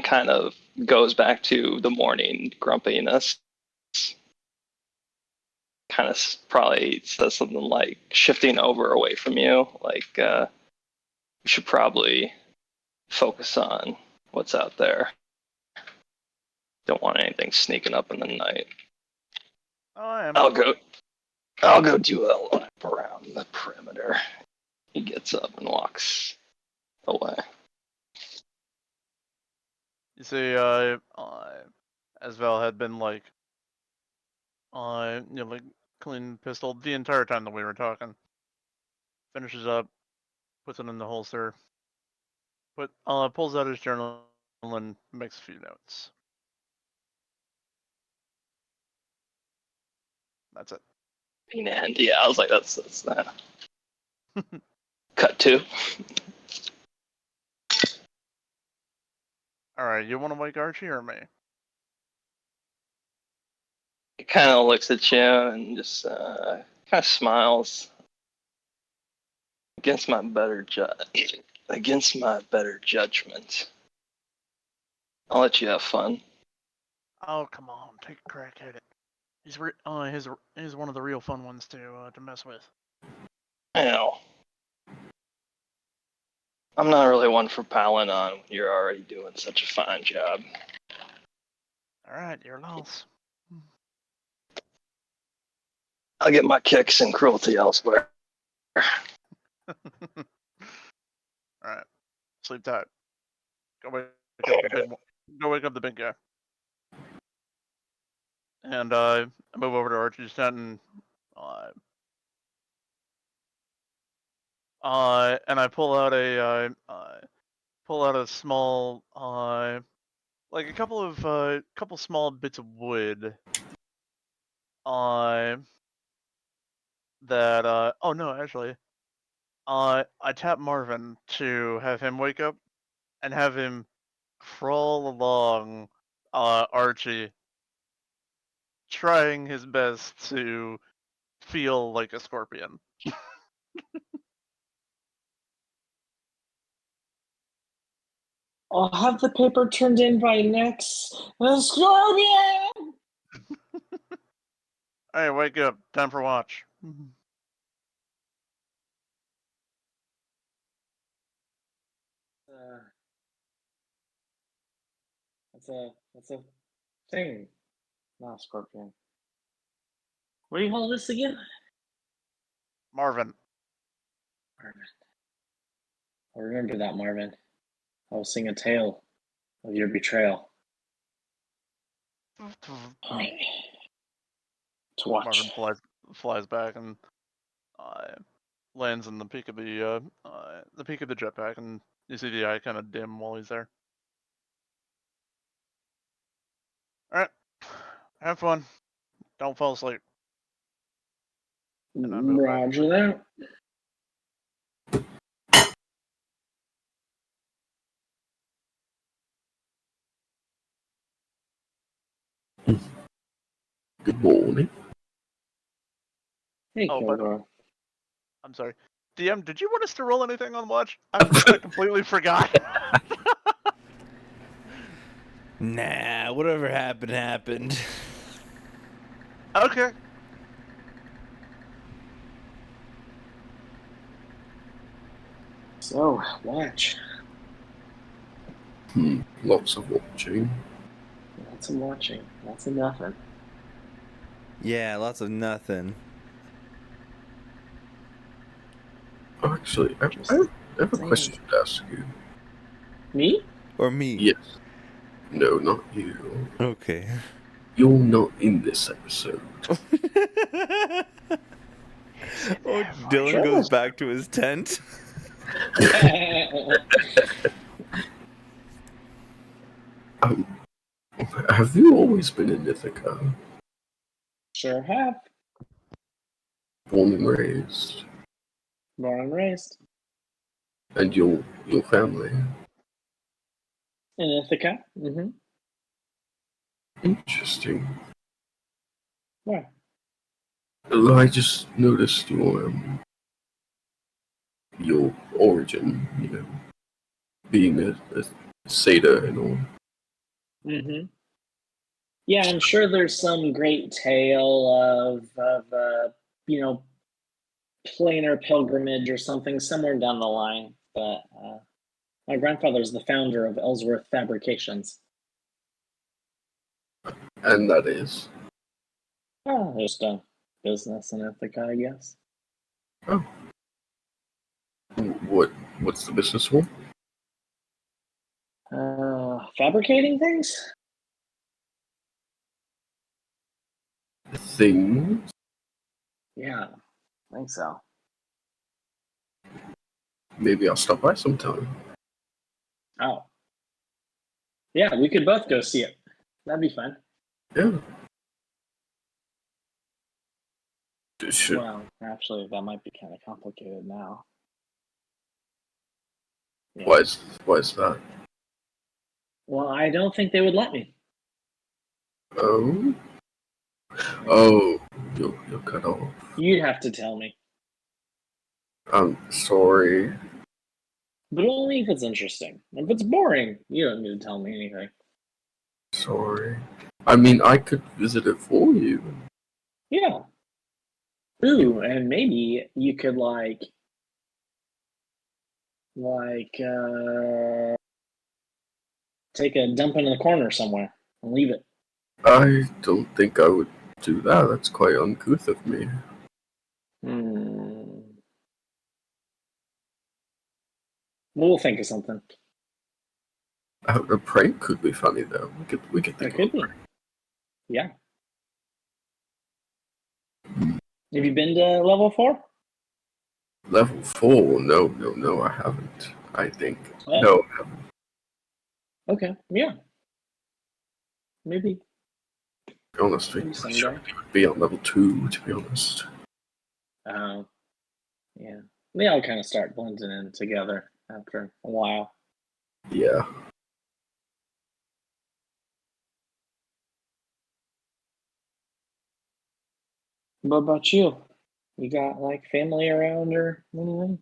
kind of goes back to the morning grumpiness. Kind of probably says something like shifting over away from you, like you should probably focus on what's out there. Don't want anything sneaking up in the night. Oh, I am. I'll go do a lap around the perimeter. He gets up and walks away. You see, as Val had been like, like clean pistol the entire time that we were talking. Finishes up, puts it in the holster, pulls out his journal and makes a few notes. That's it. And yeah, I was like, that's that. Cut two. All right, you want to wake Archie or me? He kind of looks at you and just kind of smiles. Against my better judgment, I'll let you have fun. Oh, come on, take a crack at it. He's one of the real fun ones to mess with. I know. I'm not really one for piling on. You're already doing such a fine job. All right, your loss. I'll get my kicks and cruelty elsewhere. All right, sleep tight. Go wake up the big guy. And I move over to Archie's tent and I pull out a small like a couple small bits of wood that oh no, actually I tap Marvin to have him wake up and have him crawl along Archie, trying his best to feel like a scorpion. I'll have the paper turned in by next Scorpion! Hey, wake up. Time for watch. That's a thing. Not Scorpion. What do you call this again? Marvin. Marvin. I remember that, Marvin. I will sing a tale of your betrayal. Alright. To watch. Marvin flies back and lands in the peak of the jetpack, and you see the eye kind of dim while he's there. All right, have fun. Don't fall asleep. And I move back. Roger that. Good morning. Hey, Oh, but Kilgore. I'm sorry. DM, did you want us to roll anything on watch? I completely forgot. Nah, whatever happened, happened. Okay. So, watch. Lots of watching. Lots of watching. Lots of nothing. Yeah, lots of nothing. Actually, I have a question to ask you. Me? Or me. Yes. No, not you. Okay. You're not in this episode. Oh, Dylan Sure. goes back to his tent. Have you always been in Ithaca? Sure have. Born and raised? Born and raised. And your family? In Ithaca. Mm-hmm. Interesting. Yeah. Well, I just noticed your origin, being a satyr and all. Mm-hmm. Yeah, I'm sure there's some great tale of planar pilgrimage or something somewhere down the line. But my grandfather's the founder of Ellsworth Fabrications. And that is. Oh, just a business in Ithaca, I guess. Oh. What's the business for? Fabricating things? Things? Yeah, I think so. Maybe I'll stop by sometime. Oh. Yeah, we could both go see it. That'd be fun. Yeah. Should, Well, actually, that might be kind of complicated now. Yeah. Why is that? Well, I don't think they would let me. Oh, you'll cut off. You'd have to tell me. I'm sorry. But only if it's interesting. If it's boring, you don't need to tell me anything. Sorry. I mean, I could visit it for you. Yeah. Ooh, and maybe you could take a dump in the corner somewhere and leave it. I don't think I would do that. That's quite uncouth of me. We'll think of something. A prank could be funny though. We could It think could of be. a prank. Yeah. Have you been to level 4? Level 4? No, I haven't. I think. Oh. No, I haven't. Okay, yeah. Maybe. Honestly, Maybe I'm someday. sure it would be on level 2, to be honest. Yeah. They all kind of start blending in together after a while. Yeah. What about you? You got like family around or anything?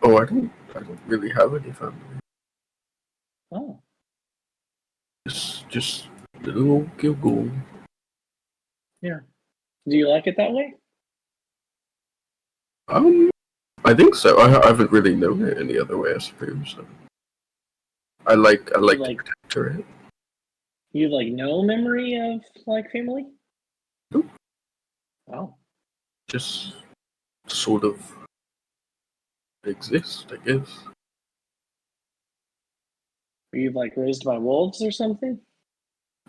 Oh, I don't really have any family. Oh, Just little old Gilgul. yeah. Do you like it that way? I think so. I haven't really known it any other way, I suppose. I like the Like- protectorate. You have like no memory of like family? Nope. Oh, Just sort of exist, I guess. were you like raised by wolves or something?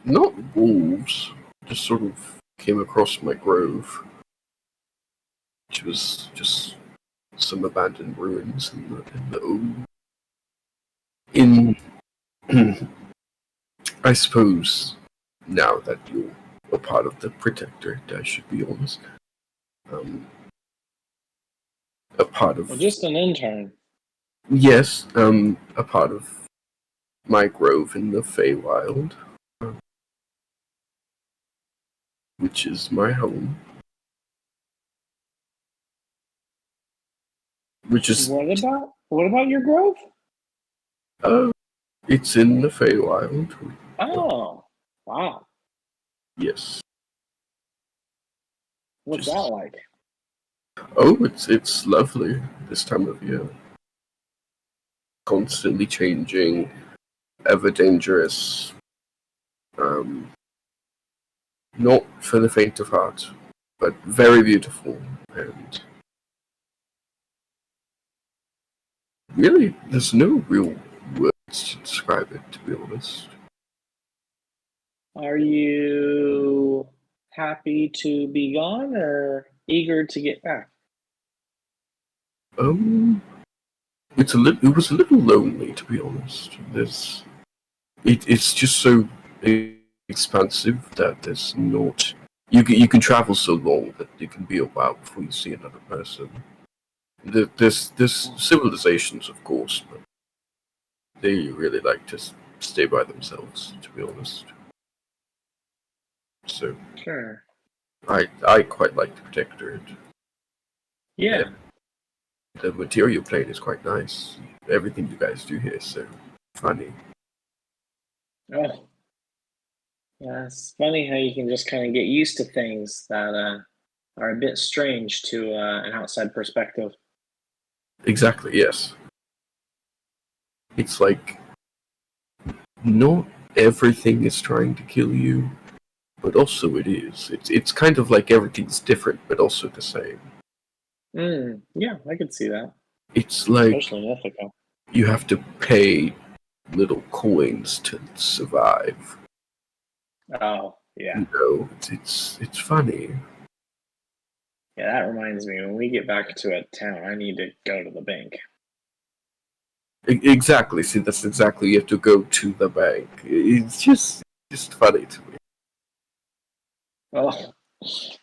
Not wolves. Just sort of came across my grove, which was just some abandoned ruins in I suppose now that you're a part of the Protectorate, I should be honest. A part of Well, just an intern. yes, a part of my grove in the Feywild, which is my home. Which is What about your grove? it's in the Feywild. Oh, wow. Yes. What's Just- that like? Oh, it's lovely this time of year. Constantly changing, ever dangerous. Not for the faint of heart, but very beautiful and really, there's no real words to describe it. To be honest, Are you happy to be gone or eager to get back? it was a little lonely, to be honest. It's just so expansive that there's not. You can travel so long that it can be a while before you see another person. There's civilizations, of course, but they really like to stay by themselves, to be honest. So Sure. I quite like the Protectorate. Yeah. The material plane is quite nice. Everything you guys do here is so funny. Oh. Yeah, it's funny how you can just kind of get used to things that are a bit strange to an outside perspective. Exactly, yes. It's like not everything is trying to kill you, but also it is. It's kind of like everything's different, but also the same. Yeah, I could see that. It's like Especially in Ithaca. you have to pay little coins to survive. Oh, yeah. You know, it's funny. Yeah, that reminds me, when we get back to a town, I need to go to the bank. Exactly. See, that's exactly. You have to go to the bank. It's just funny to me. Oh,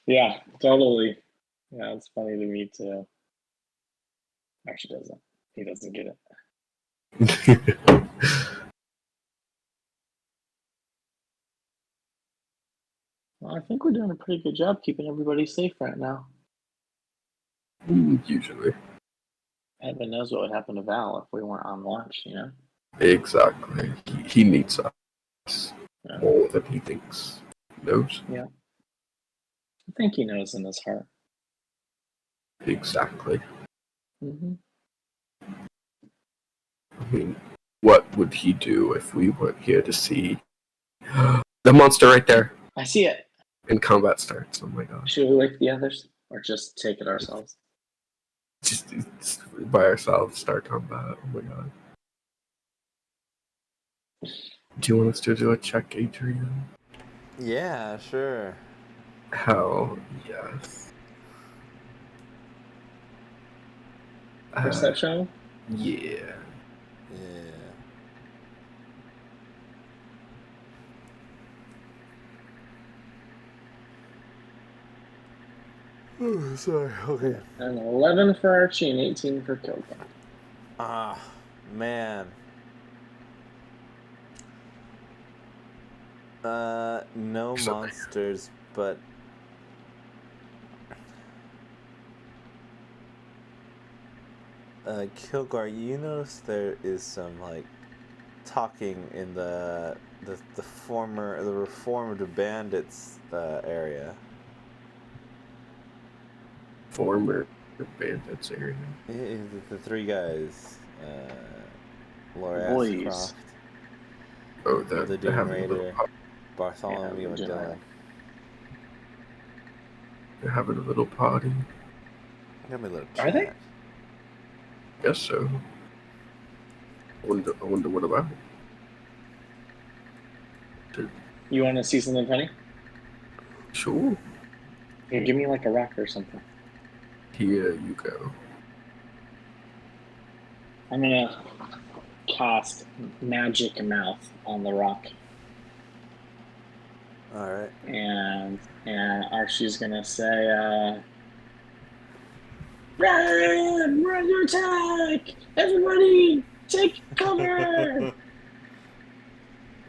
yeah, totally. Yeah, it's funny to me too. Actually, doesn't. He doesn't get it. Well, I think we're doing a pretty good job keeping everybody safe right now. Usually. Heaven knows what would happen to Val if we weren't on watch, you know? Exactly. He needs us Yeah. more than he thinks he knows. I think he knows in his heart. Exactly. Mm-hmm. I mean, what would he do if we weren't here to see the monster right there? I see it. And combat starts. Oh my gosh. Should we wake the others? Or just take it ourselves? Just by ourselves start combat. Oh my god. Do you want us to do a check, Adrian? Yeah, sure. Hell yes. Perception? Yeah. Yeah. Oh, sorry. Okay. An 11 for Archie and 18 for Kilton. Ah, man. No monsters, but Kilgar, you notice there is some like talking in the reformed bandits area. Former bandits area. The three guys, Laura Boys. Ashcroft, Oh, the they're Doom having a little Raider, Bartholomew, and Yeah, Dylan. they're having a little party. Got me a little Are they? chat. Guess so. I wonder what about it. You want to see something funny? Sure. Here, give me like a rock or something. Here you go. I'm gonna cast Magic Mouth on the rock, All right. and Archie's gonna say, "Run your attack! Everybody, take cover!"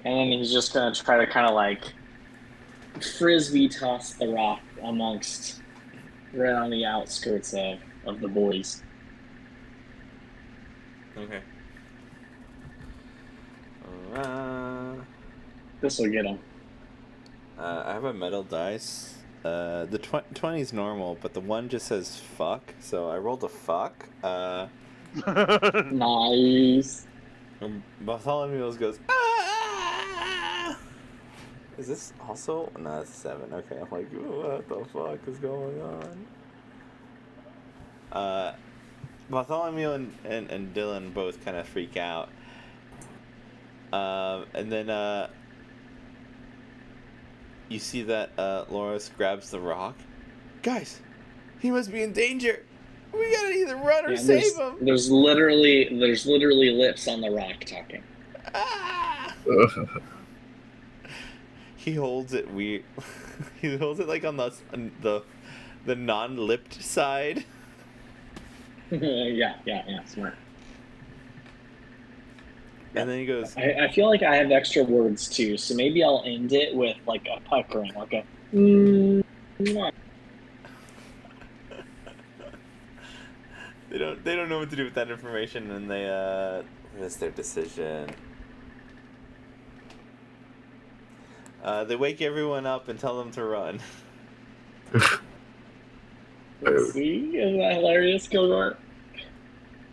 And then he's just gonna try to kind of like frisbee toss the rock amongst right on the outskirts of the boys. Okay. This will get him. I have a metal dice. The 20 is normal, but the one just says fuck, so I rolled a fuck. Nice. And Bartholomew goes, ah! Is this also? No, it's 7. Okay, I'm like, what the fuck is going on? Bartholomew and Dylan both kind of freak out. And then you see that Loris grabs the rock. Guys, he must be in danger. We gotta either run or save him. There's literally lips on the rock talking. Ah! He holds it weird. He holds it like on the non-lipped side. yeah, smart. And then he goes, I feel like I have extra words too, so maybe I'll end it with like a puckering, like a. Mwah. They don't know what to do with that information, and they that's their decision. They wake everyone up and tell them to run. See, isn't that hilarious, Kilgore?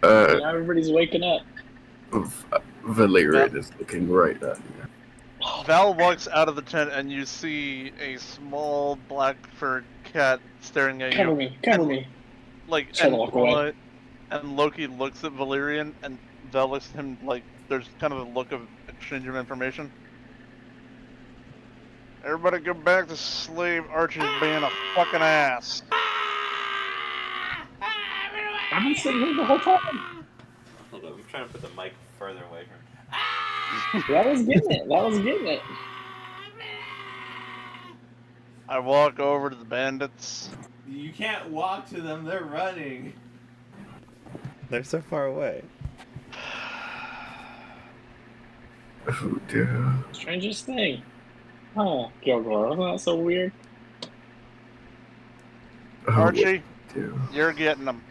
Uh, Now everybody's waking up. Valerian is looking right at you. Val walks out of the tent and you see a small black furred cat staring at Cover you. me, cover me. Like, Try to walk away. And Loki looks at Valerian, and Val looks at him like there's kind of a look of exchange of information. Everybody go back to sleep. Archie's being a fucking ass. I've been sitting here the whole time. Hold on, I'm trying to put the mic further away from. That was getting it. I walk over to the bandits. You can't walk to them. They're running. They're so far away. Oh dear. Strangest thing. Oh, Kilgore, wasn't that so weird? Oh, Archie, dear. you're getting them.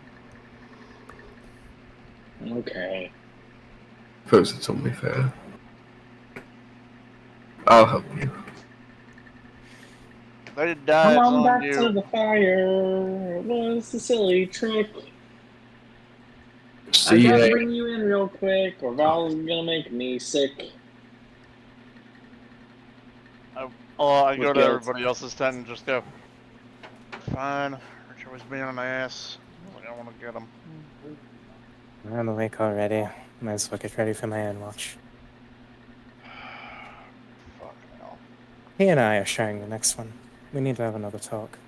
Okay. Suppose it's only fair. I'll help you. They died Come on on back to you. the fire. It was a silly trick. I See gotta ya. bring you in real quick, or Val's gonna make me sick. Oh, I go With to guilt. everybody else's tent and just go, fine. Archie was being an ass. I don't want to get him. I'm awake already. Might as well get ready for my own watch. Fuck hell. He and I are sharing the next one. We need to have another talk.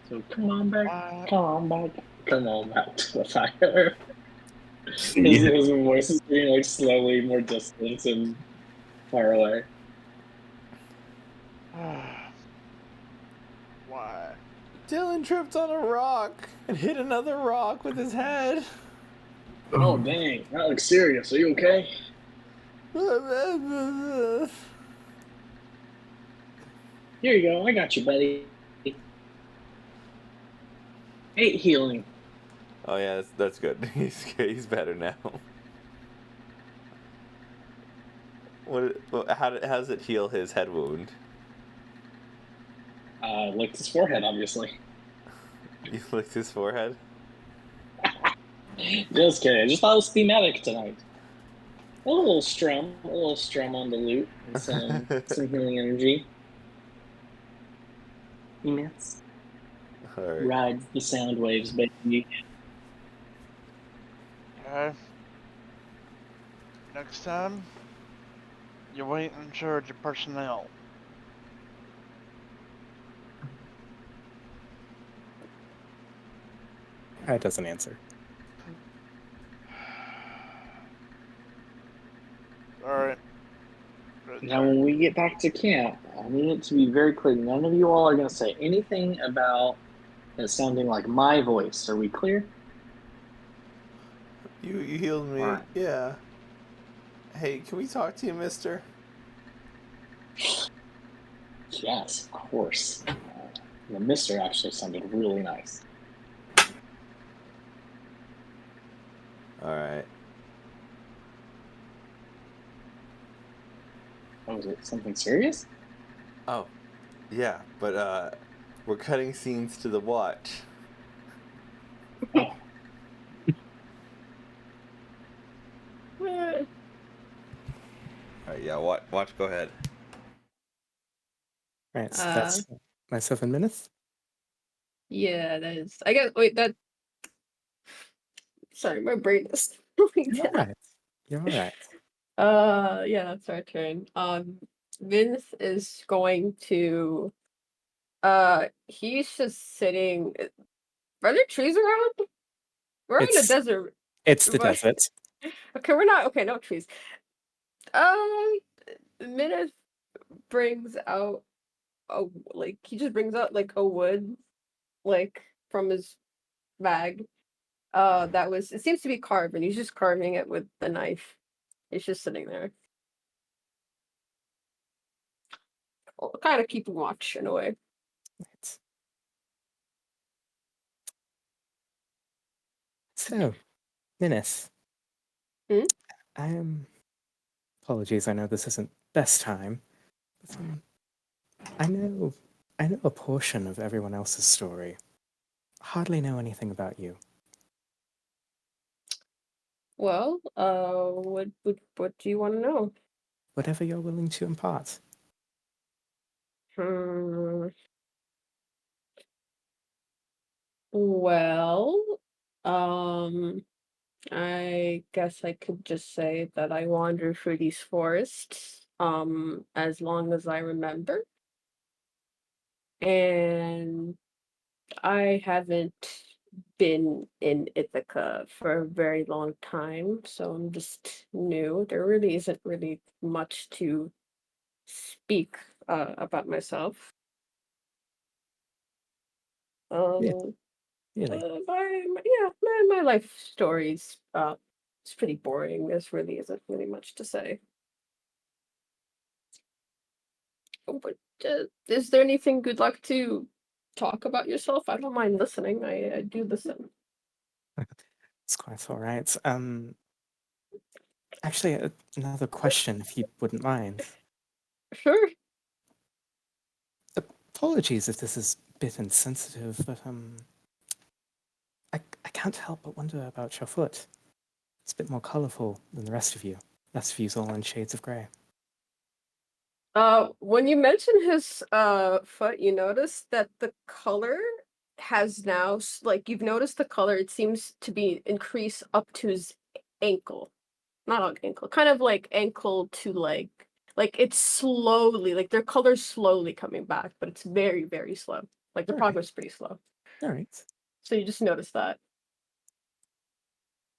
So come on back What? come on back to the fire. See ya. His voice is being like slowly more distant and far away. Why? Dylan tripped on a rock and hit another rock with his head. Oh dang, that looks serious. Are you okay? Here you go. I got you, buddy. 8 healing. Oh yeah, that's good. He's better now. How does it heal his head wound? Licked his forehead, obviously. You licked his forehead? Just kidding. I just thought it was thematic tonight. A little strum on the lute, and some healing energy. Emits. Alright. Rides the sound waves, baby. Okay. Next time, you wait in charge of personnel. It doesn't answer. Alright. Now, when we get back to camp, I need it to be very clear. None of you all are going to say anything about it sounding like my voice. Are we clear? You healed me. Alright. Yeah. Hey, can we talk to you, mister? Yes, of course. The mister actually sounded really nice. Alright. Oh, is it something serious? Oh. Yeah, but we're cutting scenes to the watch. Oh, Alright, yeah, watch, go ahead. Right, so that's myself and Minith. Yeah, that is. I guess. Wait, that. Sorry, my brain is slowing You're down. alright. You're alright. Yeah, that's our turn. Vince is going to. He's just sitting. Are there trees around? We're in a It's desert. it's the But- desert. Okay, we're not. Okay, no trees. Minith brings out he just brings out like a wood, like from his bag. It seems to be carved, and he's just carving it with the knife. It's just sitting there. Kind of keeping watch in a way. Right. So, Minith. Hmm? Apologies, I know this isn't best time. But, I know a portion of everyone else's story. Hardly know anything about you. Well, what do you want to know? Whatever you're willing to impart. Hmm. Well, I guess I could just say that I wander through these forests, as long as I remember. And I haven't been in Ithaca for a very long time, so I'm just new. There really isn't really much to speak about myself. Um, Really. my life story's it's pretty boring. There's really isn't really much to say. But is there anything you'd like to talk about yourself? I don't mind listening. I do listen. It's quite all right. Actually, another question, if you wouldn't mind. Sure. Apologies if this is a bit insensitive, but I can't help but wonder about your foot. It's a bit more colorful than the rest of you. The rest of you's all in shades of gray. When you mention his foot, you notice that the color has now you've noticed the color. It seems to be increase up to his ankle, not on ankle, kind of like ankle to leg. Like it's slowly, like their color's slowly coming back, but it's very, very slow. Like the All right. progress is pretty slow. All right. So you just notice that.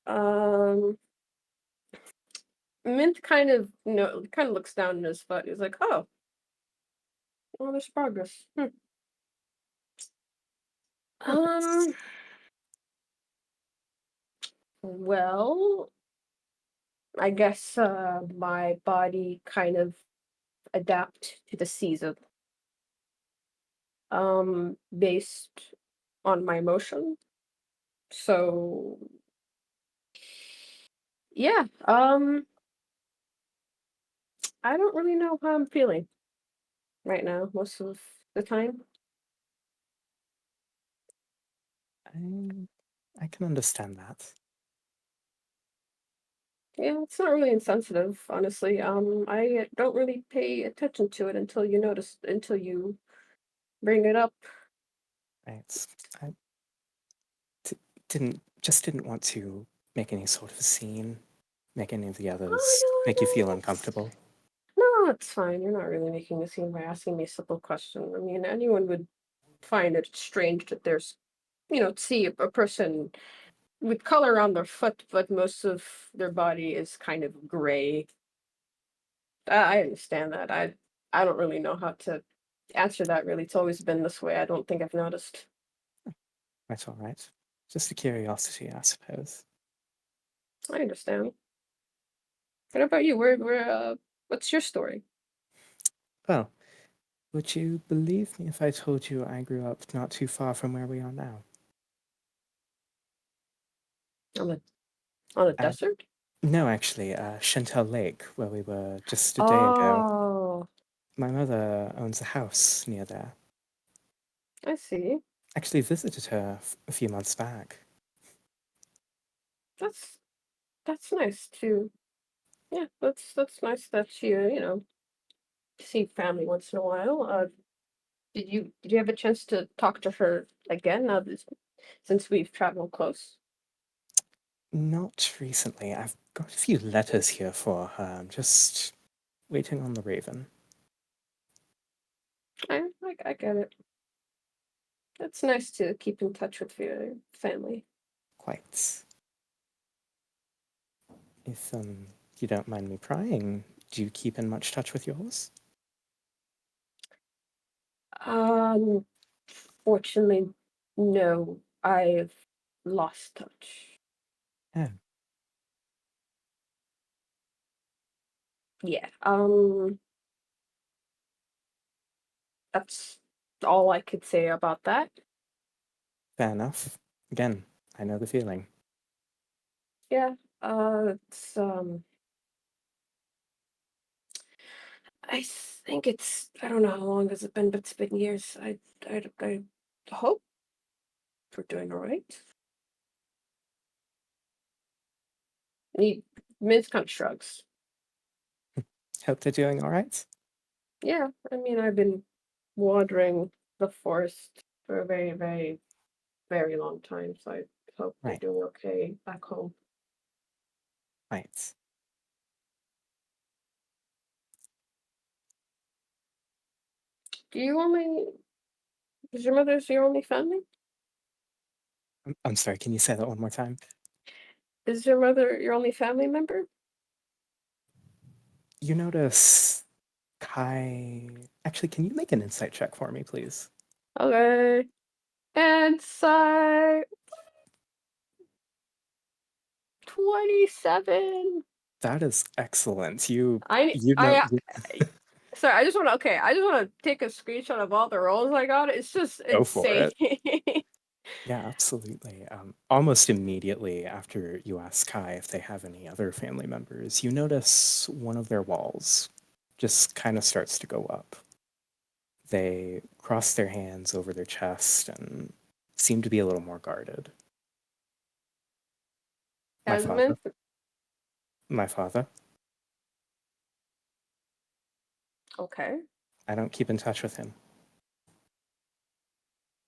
Um, Mint kind of looks down at his foot. He's like, "Oh, well, there's progress." Um, well, I guess my body kind of adapt to the season. Based on my emotion. So yeah, I don't really know how I'm feeling right now most of the time. I can understand that. Yeah, it's not really insensitive, honestly. I don't really pay attention to it until you bring it up. Right. I didn't want to make any sort of scene, make any of the others Oh make you feel no, uncomfortable. no, it's fine. You're not really making a scene by asking me a simple question. I mean, anyone would find it strange that there's, see a person with color on their foot, but most of their body is kind of gray. I understand that. I don't really know how to answer that. Really, it's always been this way. I don't think I've noticed. That's all right. Just a curiosity, I suppose. I understand. What about you? What's your story? Well, would you believe me if I told you I grew up not too far from where we are now? On the on a Uh, desert? no, actually, Chantel Lake, where we were just a day ago. Oh, My mother owns a house near there. I see. Actually visited her a few months back. That's that's nice too. Yeah, that's nice that you see family once in a while. Did you have a chance to talk to her again since we've traveled close? Not recently. I've got a few letters here for her. I'm just waiting on the Raven. I get it. It's nice to keep in touch with your family. Quite. If you don't mind me prying, do you keep in much touch with yours? Um, Fortunately, no, I've lost touch. Oh, Yeah. That's all I could say about that. fair enough. Again, I know the feeling. Yeah. It's I think I don't know how long has it been, but it's been years. I hope we're doing all right. He Min's kind of shrugs. Hope they're doing all right. Yeah, I mean, I've been wandering the forest for a very, very, very long time, so I hope they're Right, doing okay back home. right. Do you only Is your mother's your only family? I'm sorry, can you say that one more time? Is your mother your only family member? You notice Kai. Actually, can you make an insight check for me, please? Okay. And so 27. That is excellent. You I you know I you Sorry, I just want to take a screenshot of all the rolls I got. It's just go for insane. it. Yeah, absolutely. Almost immediately after you ask Kai if they have any other family members, you notice one of their walls just kind of starts to go up. They cross their hands over their chest and seem to be a little more guarded. My father, Esmond? my father, Okay. I don't keep in touch with him.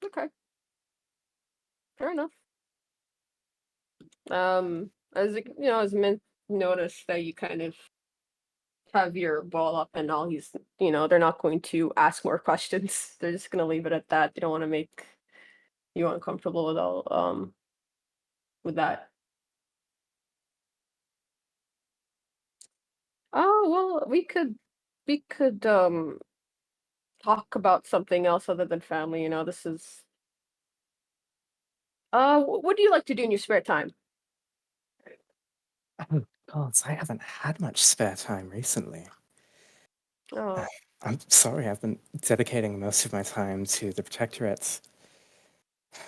Okay. Fair enough. As Mint noticed that you kind of have your wall up and all, they're not going to ask more questions. They're just gonna leave it at that. They don't want to make you uncomfortable with that. Oh well, we could talk about something else other than family. This is what do you like to do in your spare time? Oh, gods, I haven't had much spare time recently. Uh, Oh, I'm sorry, I've been dedicating most of my time to the Protectorate's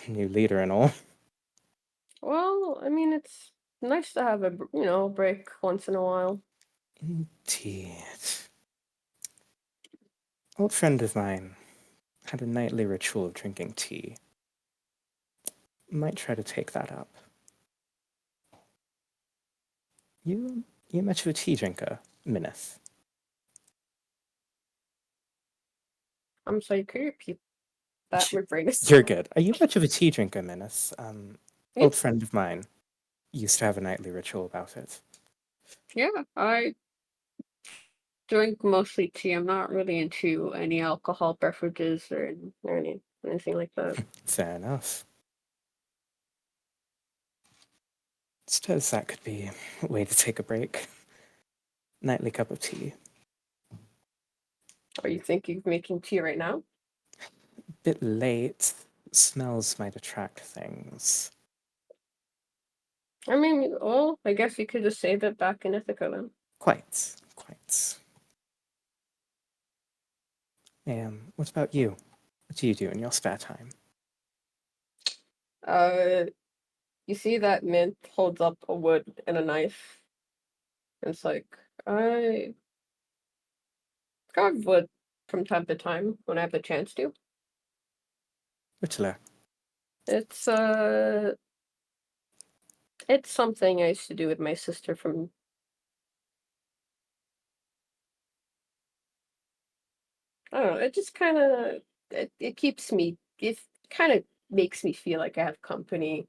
New leader and all. Well, I mean, it's nice to have a break once in a while. Indeed. Old friend of mine had a nightly ritual of drinking tea. Might try to take that up. You much of a tea drinker, Minith? I'm sorry, could you repeat that? My brain is You're good. Are you much of a tea drinker, Minith? Yeah. Old friend of mine used to have a nightly ritual about it. Yeah, I drink mostly tea. I'm not really into any alcohol beverages or anything like that. Fair enough. Suppose that could be a way to take a break. Nightly cup of tea. Are you thinking of making tea right now? Bit late. Smells might attract things. I mean, well, I guess you could just save it back in Ithaca then. Quite. What about you? What do you do in your spare time? You see that Mint holds up a wood and a knife. It's like, I carve wood from time to time when I have the chance to. Whittler. It's something I used to do with my sister from. I don't know, it just kind of it keeps me. It kind of makes me feel like I have company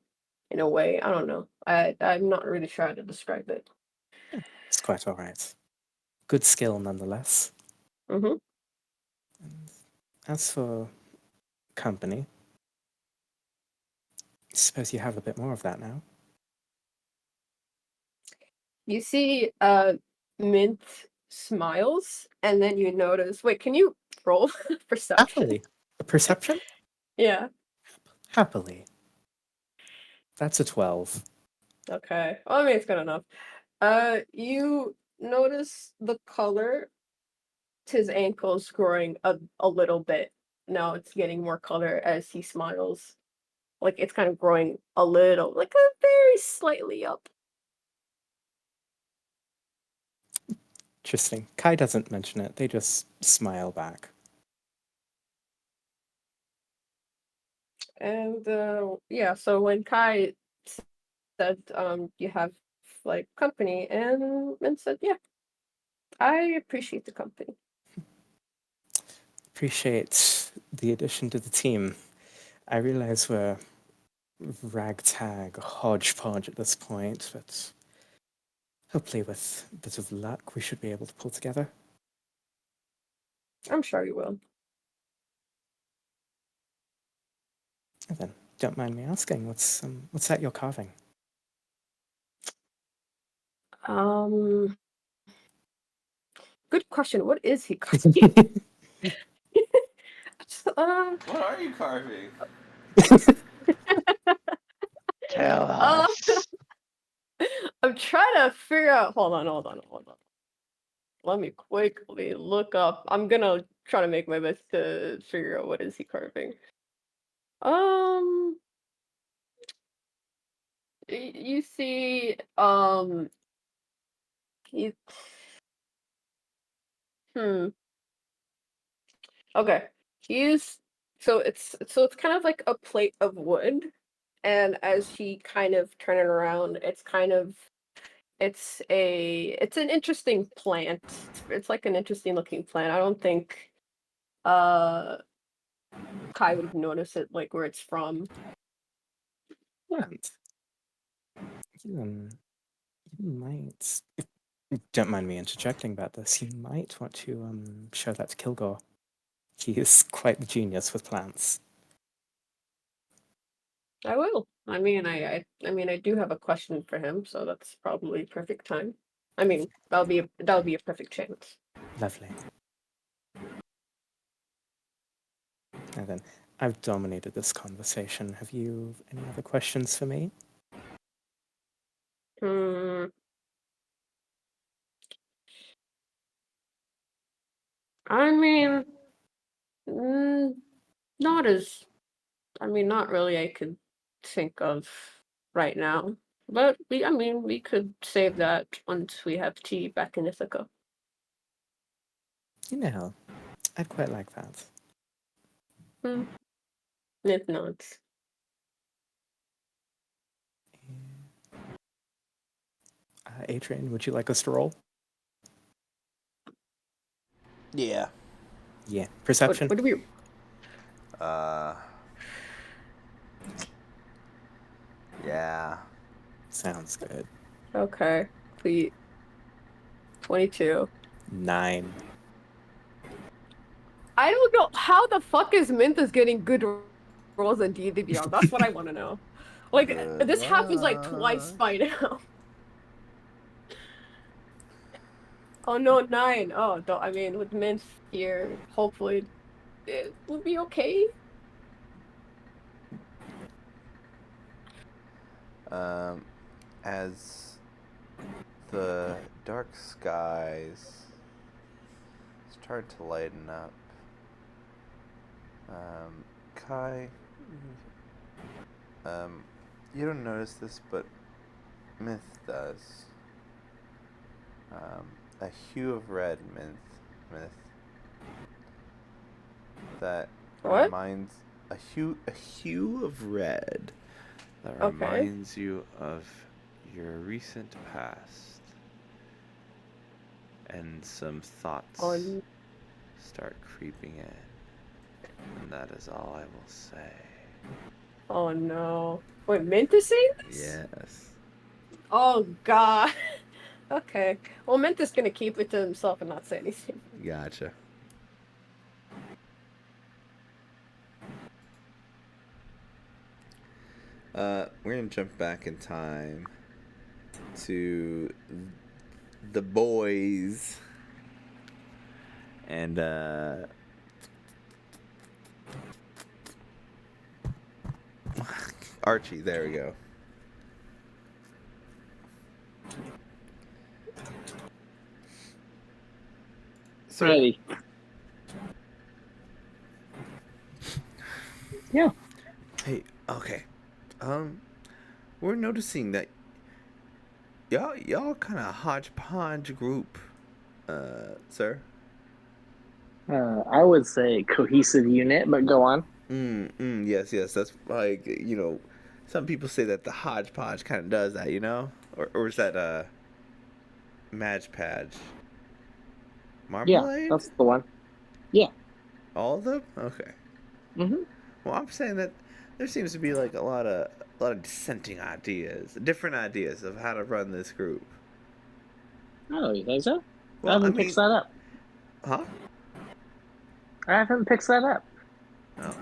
in a way. I don't know. I'm not really sure how to describe it. It's quite all right. Good skill nonetheless. Mm-hmm. As for company, suppose you have a bit more of that now. You see, Mint smiles, and then you notice. Wait, can you roll perception? Happily. A perception? Yeah. Happily. That's a 12. Okay. Well, I mean, it's good enough. You notice the color to his ankles growing a little bit. Now it's getting more color as he smiles. Like it's kind of growing a little, like a very slightly up. Interesting. Kai doesn't mention it. They just smile back. And yeah, so when Kai said you have like company and said, yeah, I appreciate the company. Appreciate the addition to the team. I realize we're ragtag, hodgepodge at this point, but hopefully with a bit of luck we should be able to pull together. I'm sure you will. And then, don't mind me asking, what's that you're carving? Good question. What is he carving? What are you carving? Tell Uh, us. I'm trying to figure out. Hold on. Let me quickly look up. I'm gonna try to make my best to figure out what is he carving. You see, he, hmm. Okay, it's kind of like a plate of wood, and as he kind of turn it around, it's an interesting plant. It's like an interesting looking plant. I don't think uh Kai would have noticed it like where it's from. Plant. You might, if you don't mind me interjecting about this, you might want to show that to Kilgore. He is quite the genius with plants. I will. I do have a question for him, so that's probably perfect time. I mean, that'll be a perfect chance. Lovely. And then, I've dominated this conversation. Have you any other questions for me? Hmm. I mean, not as I mean, not really. I could think of right now, but we could save that once we have tea back in Ithaca. You know, I'd quite like that. If not, Adrian, would you like us to roll? Yeah. Yeah. Perception? what do we? Yeah. Sounds good. Okay, please. 22. 9. I don't know how the fuck is Minthus getting good rolls in D&D Beyond. That's what I want to know. Like Good this happens like twice luck. by now. Oh no, 9. Oh, I mean, with Minth here, hopefully it will be okay. As the dark skies start to lighten up, Kai, you don't notice this, but Myth does. A hue of red, Myth. That What? reminds a hue of red that Okay. reminds you of your recent past, and some thoughts On start creeping in, and that is all I will say. oh no. Wait, Minthus saying this? Yes. Oh god. Okay. Well, Minthus gonna keep it to himself and not say anything. Gotcha. We're gonna jump back in time to the boys, and Archie. There we go. So, Ready. Yeah. hey, okay. We're noticing that y'all kind of hodgepodge group, sir. I would say cohesive unit, but go on. Yes. That's like, some people say that the hodgepodge kind of does that, or is that Madge Padge? Yeah, Marmalade? that's the one. Yeah. All of them? Okay. Mm-hmm. Well, I'm saying that there seems to be like a lot of dissenting ideas, different ideas of how to run this group. Oh, you think so? Well, I haven't picked that up. Huh? I haven't picked that up. Oh.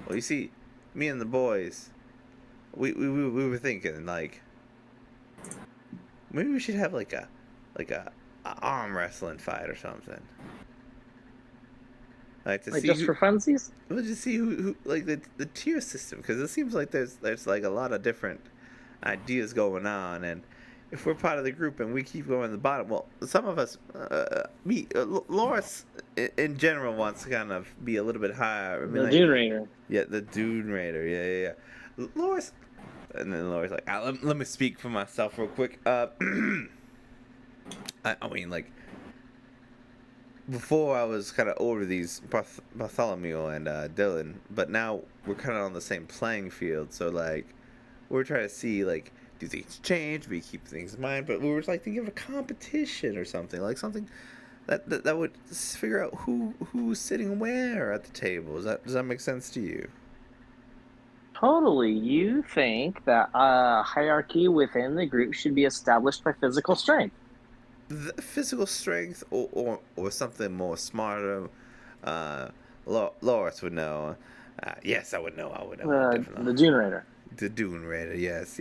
Well, you see, me and the boys, we were thinking like maybe we should have like a arm wrestling fight or something. Like to Like see just for funsies? we'll just see who like the tier system, because it seems like there's like a lot of different ideas going on, and if we're part of the group and we keep going to the bottom, well, some of us, Loris in general wants to kind of be a little bit higher. I mean, The like, Dune Raider. yeah, the Dune Raider, yeah. Loris, and then Loris like, let me speak for myself real quick. I mean, like, before I was kind of over these Bartholomew and Dylan, but now we're kind of on the same playing field. So like, we're trying to see like, do things change? We keep things in mind, but we were like thinking of a competition or something, like something that would figure out who's sitting where at the table. Does that make sense to you? Totally. You think that a hierarchy within the group should be established by physical strength? The physical strength or something more smarter. Loris would know. Yes, I would know. Definitely. The Dune Raider. The Dune Raider, yes.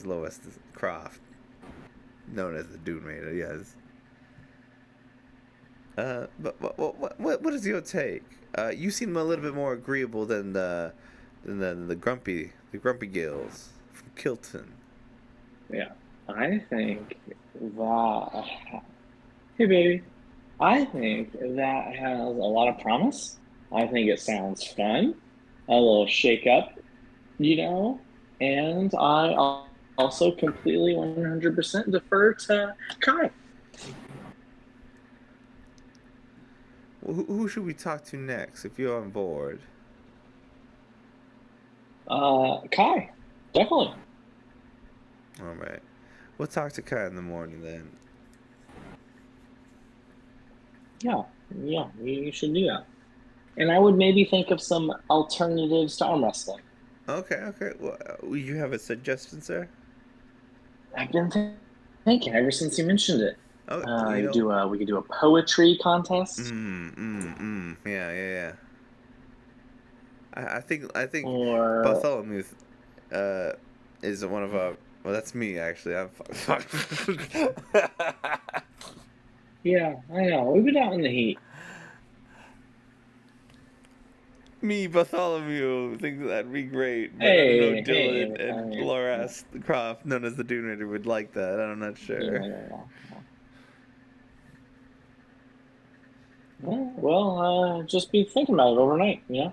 Lois Croft, known as the Dune Raider, yes. But what is your take? You seem a little bit more agreeable than the grumpy gills from Kilton. Yeah. I think that. Hey, baby. I think that has a lot of promise. I think it sounds fun. a little shake up, and I also completely 100% defer to Kai. Who should we talk to next if you're on board? Kai, definitely. All right. We'll talk to Kai in the morning then. Yeah, you should do that. And I would maybe think of some alternatives to arm wrestling. Okay. Well, you have a suggestion, sir? I've been thinking ever since you mentioned it. Oh, you We could do a poetry contest, Yeah. I think or Bartholomew is one of our. Well, that's me actually. I'm. yeah, I know we've been out in the heat. Me, Bartholomew, think that'd be great, but I Hey, don't know hey, Dylan I and mean, Loras Croft, known as the Doonator, would like that. I'm not sure. yeah. Well, just be thinking about it overnight, Yes.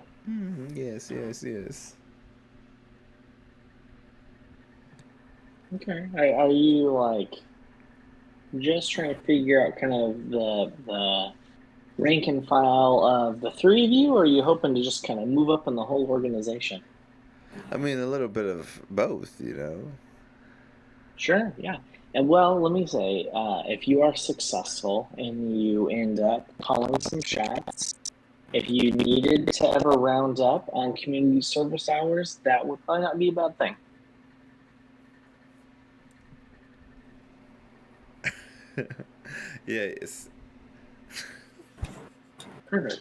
Okay. Are you like just trying to figure out kind of the rank and file of the three of you, or are you hoping to just kind of move up in the whole organization? I mean, a little bit of both, you know. Sure, yeah. And well, let me say, if you are successful and you end up calling some shots, if you needed to ever round up on community service hours, that would probably not be a bad thing. Yes. Perfect.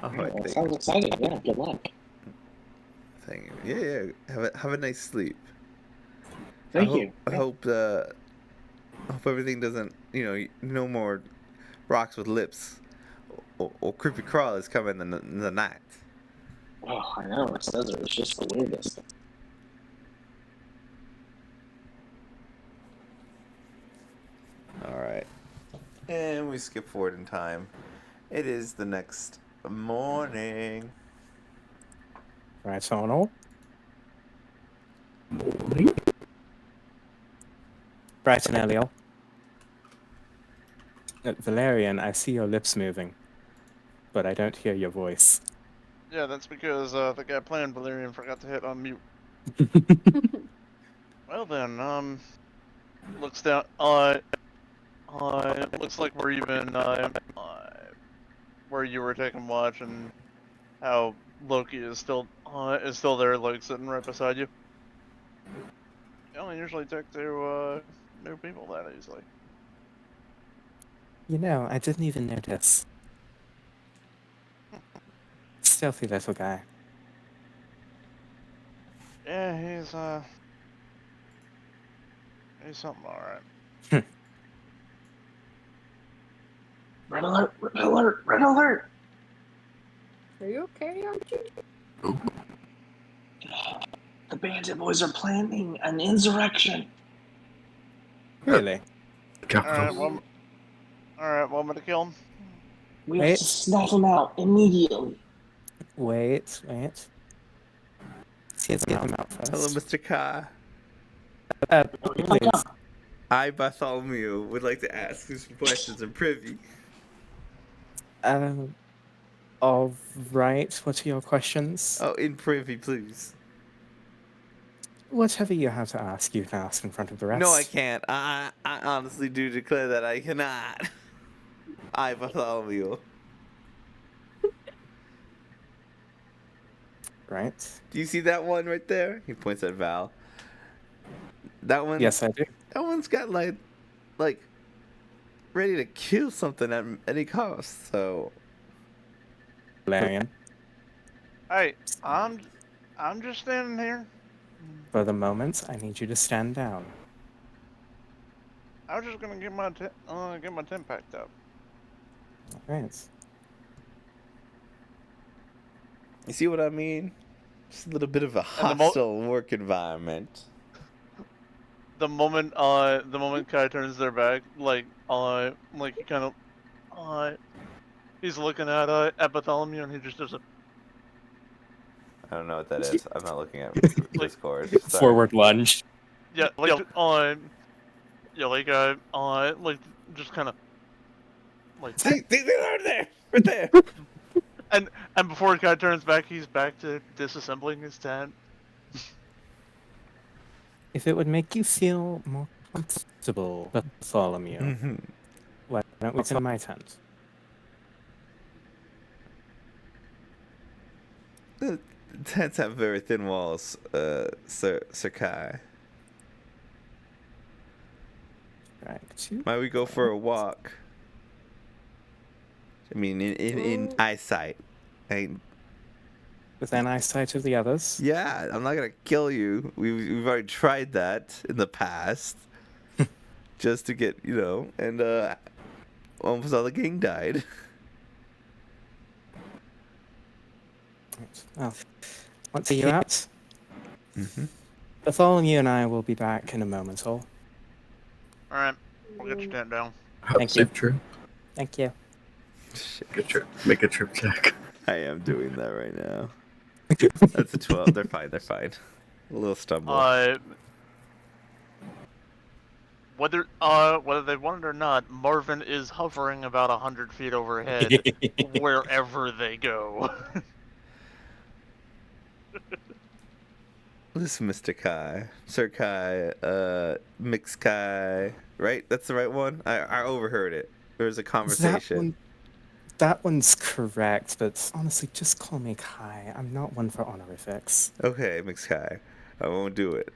All All right, right, well, thank sounds exciting. Yeah, good luck. you. Yeah. Have a nice sleep. Thank you. I hope everything doesn't, no more rocks with lips or creepy crawlers coming in the night. Oh, I know. It says it's just the weirdest. All right. And we skip forward in time. It is the next morning. Right, Sonal. Bright and Eliel. Valerian, I see your lips moving, but I don't hear your voice. Yeah, that's because the guy playing Valerian forgot to hit on mute. Well then, looks down. Looks like we're even where you were taking watch and how Loki is still there, like sitting right beside you. You don't usually talk to new people that easily. I didn't even notice. Stealthy little guy. Yeah, he's something alright. Red alert! Red alert! Red alert! Are you okay, Archie? The Bandit Boys are planning an insurrection. Really? Alright, want me to kill him? We have Wait. to snuff them out immediately. Wait. Let's get him out first. Hello, Mr. Ka. Please. I, Bartholomew, would like to ask you some questions in privy. All right. What are your questions? Oh, in privy, please. Whatever you have to ask, you can ask in front of the rest. No, I can't. I honestly do declare that I cannot. I, Bartholomew. Right. Do you see that one right there? He points at Val. That one? Yes, I do. That one's got like ready to kill something at any cost. So Valerian. Hey, I'm just standing here. For the moment, I need you to stand down. I was just gonna get my tent packed up. All right. you see what I mean? Just a little bit of a hostile work environment. The moment Kai turns their back, like he kind of He's looking at Bartholomew and he just does a I don't know what that is. I'm not looking at like Discord. Sorry. Forward lunge. yeah like on yeah like just kind of like See, they're there, right there. and before he kind of turns back, he's back to disassembling his tent. If it would make you feel more comfortable, Bartholomew, Mm-hmm. why don't we sit in my tent? The tents have very thin walls, Sir Kai. Right. Might we go for a walk? I mean, in eyesight. Within eyesight of the others. Yeah, I'm not gonna kill you. We've already tried that in the past, just to get and almost all the gang died. Well, once you're out, Mm-hmm. Bartholomew and I will be back in a moment. All. All right, we'll get your tent down. Have a Thank you. safe trip. Thank you. Good trip. Make a trip check. I am doing that right now. That's a 12. They're fine. They're fine. A little stumble. Whether they want it or not, Marvin is hovering about 100 feet overhead wherever they go. Listen, Mr. Kai, Sir Kai, Mix Kai, right? That's the right one. I overheard it. There was a conversation. That one's correct, but honestly, just call me Kai. I'm not one for honorifics. Okay, Mix Kai. I won't do it.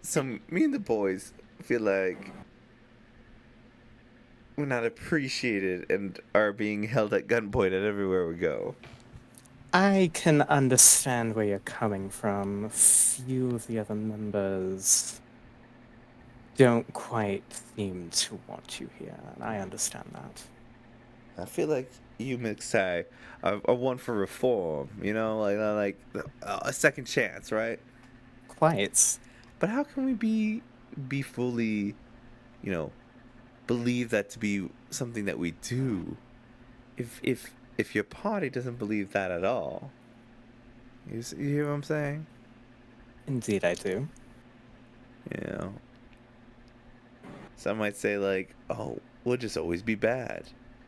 So me and the boys feel like we're not appreciated and are being held at gunpoint at everywhere we go. I can understand where you're coming from. A few of the other members don't quite seem to want you here, and I understand that. I feel like you, Mix Kai, are one for reform. Like a second chance, right? Quite. But how can we be fully, believe that to be something that we do, if your party doesn't believe that at all? You hear what I'm saying? Indeed, I do. Some might say like, oh, we'll just always be bad.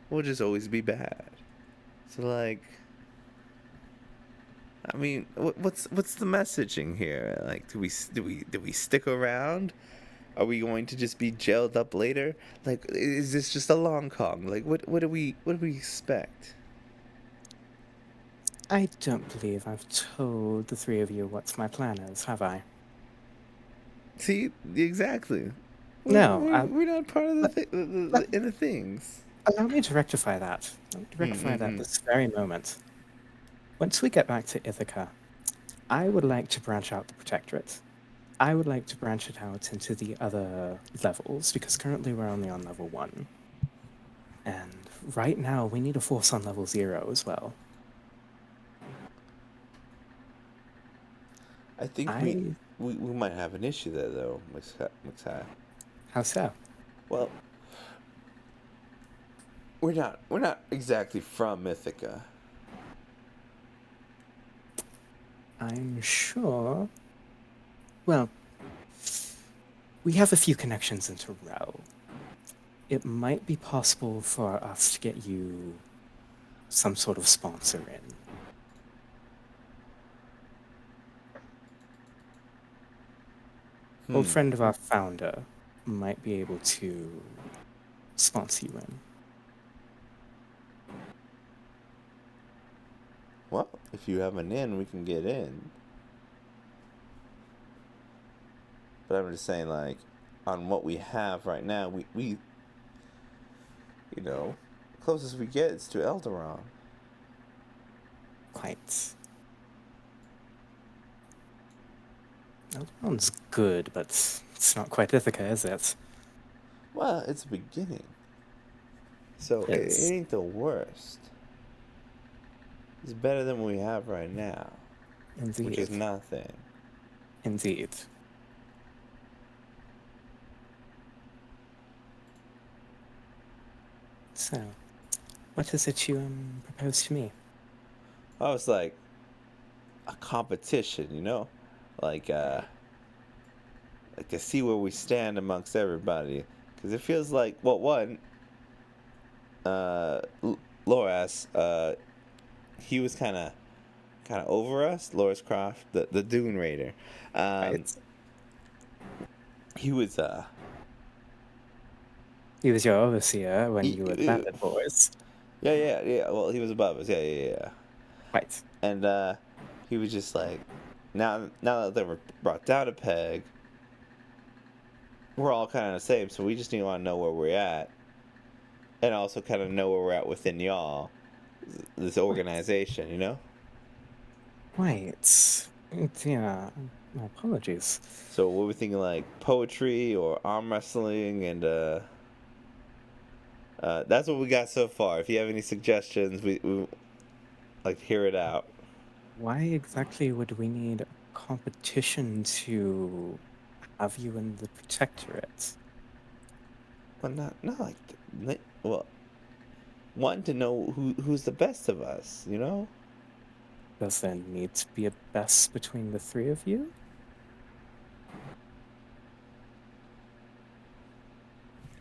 We'll just always be bad. So like, I mean, what's the messaging here? Like, do we stick around? Are we going to just be gelled up later? Like, is this just a long con? Like, what do we expect? I don't believe I've told the three of you what my plan is, have I? See, exactly. No, we're not part of the inner things. Allow me to rectify that. Allow me to rectify that this very moment. Once we get back to Ithaca, I would like to branch out the Protectorate. I would like to branch it out into the other levels, because currently we're only on level 1. And right now, we need a force on level 0 as well. I think we might have an issue there, though, Mixai. How so? Well, we're not exactly from Ithaca. I'm sure. Well, we have a few connections into Rel. It might be possible for us to get you some sort of sponsor in. Old friend of our founder might be able to sponsor you in. Well, if you have an in, we can get in. But I'm just saying, like, on what we have right now, we the closest we get is to Eldaron. Quite. Eldaron's good, but it's not quite Ithaca, is it? Well, it's a beginning. So it ain't the worst. It's better than what we have right now. Indeed. Which is nothing. Indeed. So, what is it you propose to me? I was like a competition, you know, like to see where we stand amongst everybody, because it feels like Loras, he was kind of over us. Loras Croft, the Dune Raider, Right. he was He was your overseer when you were the he- Bandit Boys. yeah. Well, he was above us. Yeah. Right. And he was just like, now that they were brought down a peg, we're all kind of the same. So we just need to want to know where we're at, and also kind of know where we're at within y'all, this organization. You know. Right. Yeah. My apologies. So what we thinking, like poetry or arm wrestling, and that's what we got so far. If you have any suggestions, we like to hear it out. Why exactly would we need a competition to have you in the Protectorate? Well, not like well, wanting to know who's the best of us. You know. Does there need to be a best between the three of you?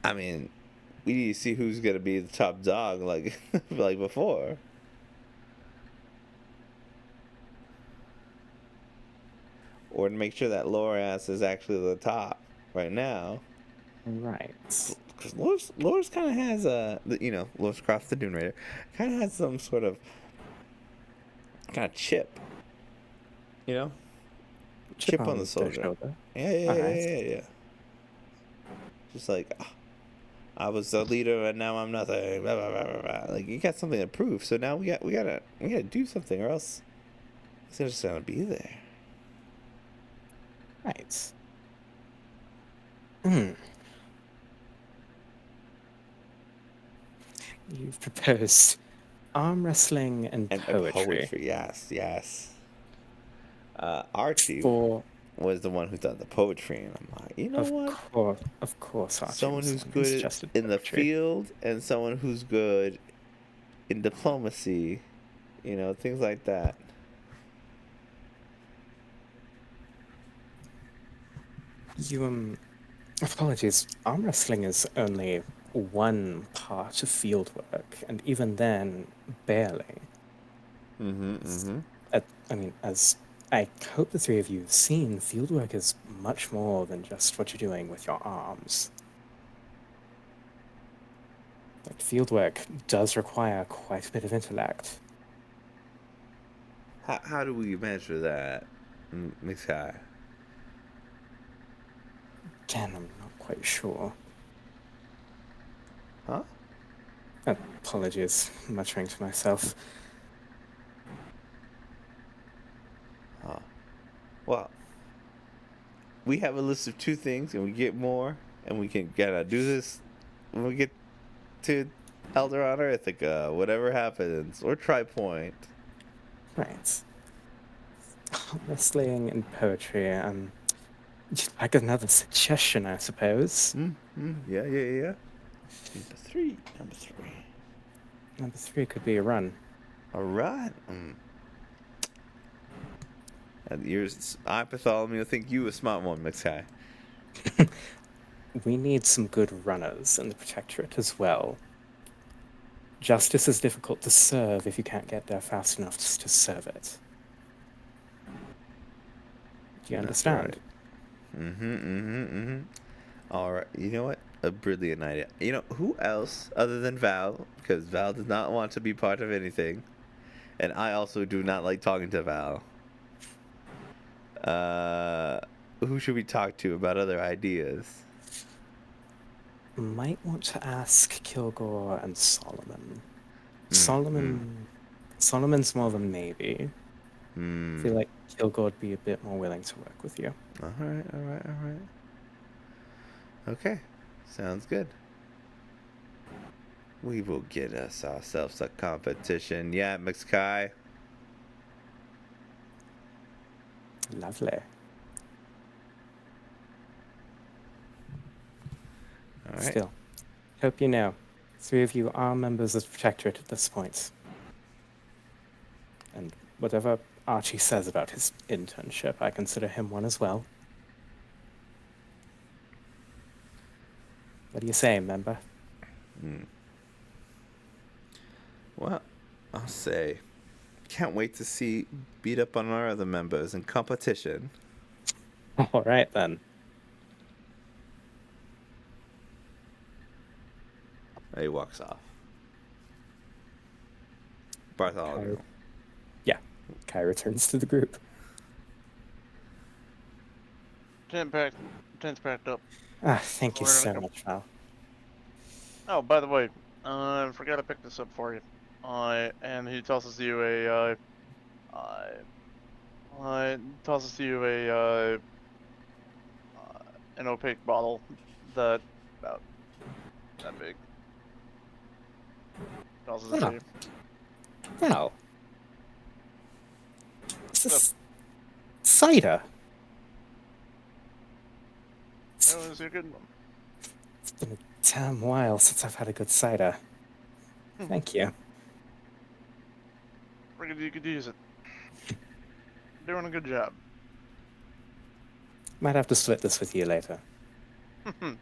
I mean, we need to see who's gonna be the top dog, like like before. Or to make sure that Loras is actually the top right now. Right. Because Loras kind of has Loras Croft the Dune Raider kind of has some sort of kind of chip. You know? Chip on the their soldier. shoulder. Yeah. Just like, I was the leader and now I'm nothing. Blah, blah, blah, blah. Like, you got something to prove. So now we gotta do something, or else it's just gonna be there. Right. You've proposed arm wrestling and poetry. Yes. Archie For was the one who done the poetry, and I'm like, you know what? Of course, Archie Someone was who's the one good suggested in the poetry. field and someone who's good in diplomacy, things like that. You apologies. Arm wrestling is only one part of field work, and even then, barely. I mean, as I hope the three of you have seen, fieldwork is much more than just what you're doing with your arms. Like, fieldwork does require quite a bit of intellect. How do we measure that, Miss Kai? Again, I'm not quite sure. Huh? Apologies, muttering to myself. Well, we have a list of 2 things, and we get more, and we can do this when we get to Elder or Ithaca, whatever happens, or Tri-Point. Right. Wrestling and poetry, you'd like another suggestion, I suppose. Yeah. Number three. Number 3 could be a run. All right. I, Bartholomew, think you a smart one, Mixai. We need some good runners in the Protectorate as well. Justice is difficult to serve if you can't get there fast enough to serve it. Do you understand? Right. All right. You know what? A brilliant idea. You know, who else other than Val? Because Val does not want to be part of anything. And I also do not like talking to Val. Who should we talk to about other ideas? Might want to ask Kilgore and Solomon. Solomon's more of a maybe. I feel like Kilgore would be a bit more willing to work with you. All right. Okay, sounds good. We will get ourselves a competition. Yeah, Mixkai. Lovely. All right. Still, hope you know, 3 of you are members of the Protectorate at this point. And whatever Archie says about his internship, I consider him one as well. What do you say, member? Well, I'll say, can't wait to see beat up on our other members in competition. All right, then. He walks off. Bartholomew. Kai returns to the group. Tent's packed up. Thank you We're so gonna much, Val. Oh, by the way, I forgot to pick this up for you. And he tosses you an opaque bottle that about that big. Tosses it to you. Val. This is cider. That was a good one. It's been a damn while since I've had a good cider. Thank you. Figured you could use it. Doing a good job. Might have to split this with you later. Time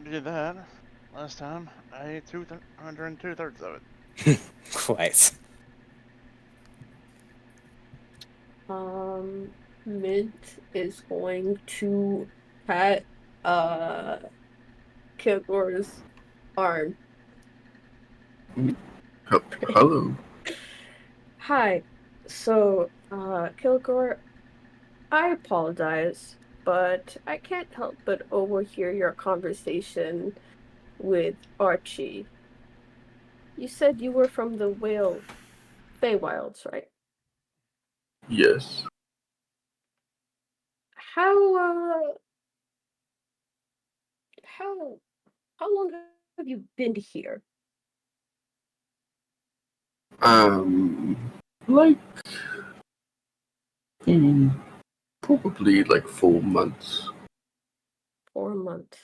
to do that. Last time, I ate 202/3 of it. Quite. Mint is going to pat Kilgore's arm. Hello. Hi. So, Kilgore, I apologize, but I can't help but overhear your conversation with Archie. You said you were from the Feywilds, right? Yes. How long have you been here? Like, probably like 4 months. 4 months.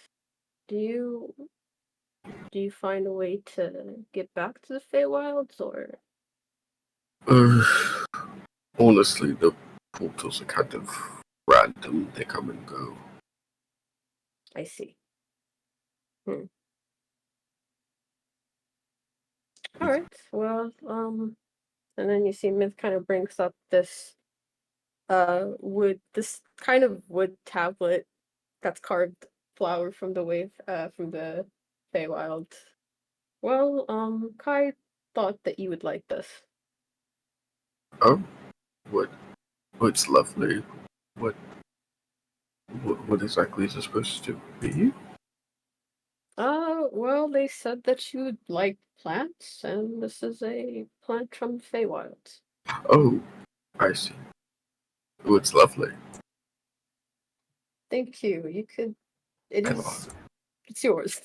Do you find a way to get back to the Feywilds, or? Honestly, the portals are kind of random. They come and go. I see. All right. Well, and then you see Myth kind of brings up this kind of wood tablet that's carved flower from the Feywild. Well, Kai thought that you would like this. Oh, what? It's lovely. What exactly is it supposed to be? Well, they said that you would like plants, and this is a plant from the Feywild. Oh, I see. Oh, it's lovely. Thank you. You could. It's yours.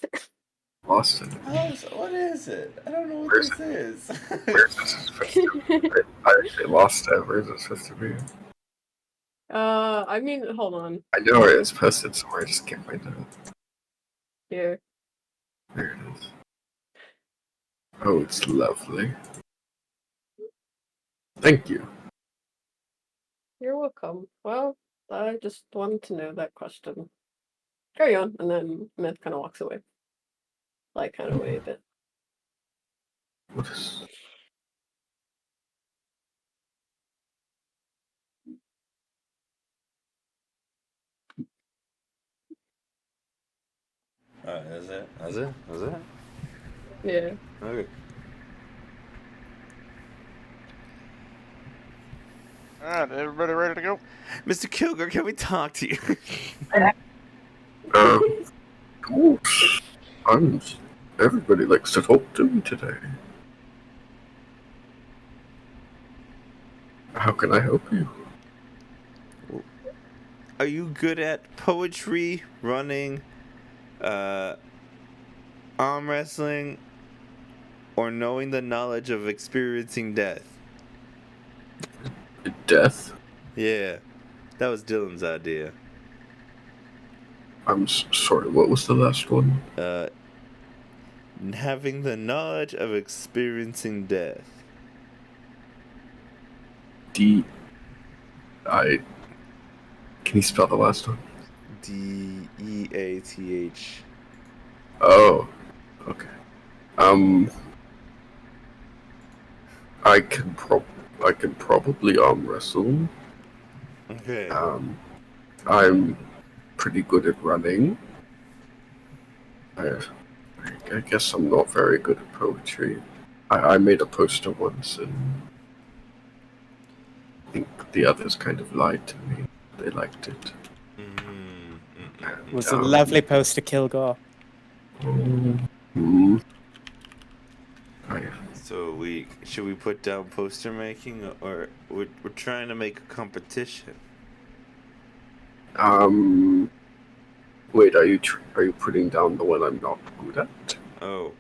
Austin. What is it? I don't know what Where's this is. Where's this supposed to be? I actually lost it. Where's it supposed to be? I mean, hold on. I know it's posted somewhere. I just can't find it. Here. There it is. Oh, it's lovely. Thank you. You're welcome. Well, I just wanted to know that question. Carry on, and then Myth kind of walks away. Like, kind of away a bit. What is... Is it? Is it? Is it? Yeah. Okay. Alright, everybody ready to go? Mr. Kilgore, can we talk to you? Cool. Everybody likes to talk to me today. How can I help you? Are you good at poetry, running, arm wrestling, or knowing the knowledge of experiencing death? Death? Yeah, that was Dylan's idea. I'm sorry, what was the last one? Having the knowledge of experiencing death. D. I. Can you spell the last one? Death. Oh. Okay. I can probably arm wrestle. Okay. I'm pretty good at running. I guess I'm not very good at poetry. I made a poster once, and I think the others kind of lied to me. They liked it. It was a lovely poster, Kilgore. Mm, So should we put down poster making, or we're trying to make a competition? Wait, are you putting down the one I'm not good at? Oh,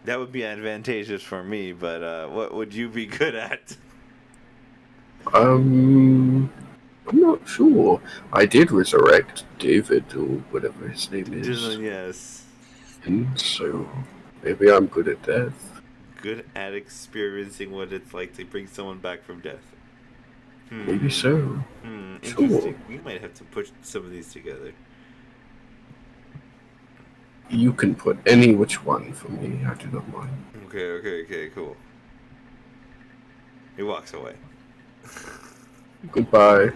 that would be advantageous for me, but what would you be good at? I'm not sure. I did resurrect David, or whatever his name is. Yes. And so maybe I'm good at death. Good at experiencing what it's like to bring someone back from death. Maybe so. Interesting. Sure. We might have to put some of these together. You can put any which one for me. I do not mind. Okay, cool. He walks away. Goodbye.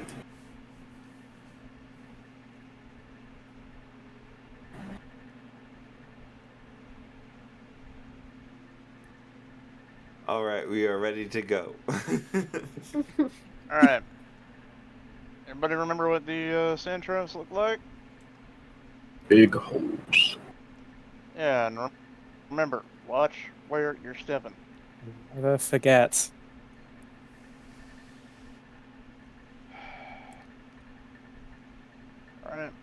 All right, we are ready to go. All right. Everybody remember what the sand traps look like? Big holes. Yeah, and remember, watch where you're stepping. Never forget. All right.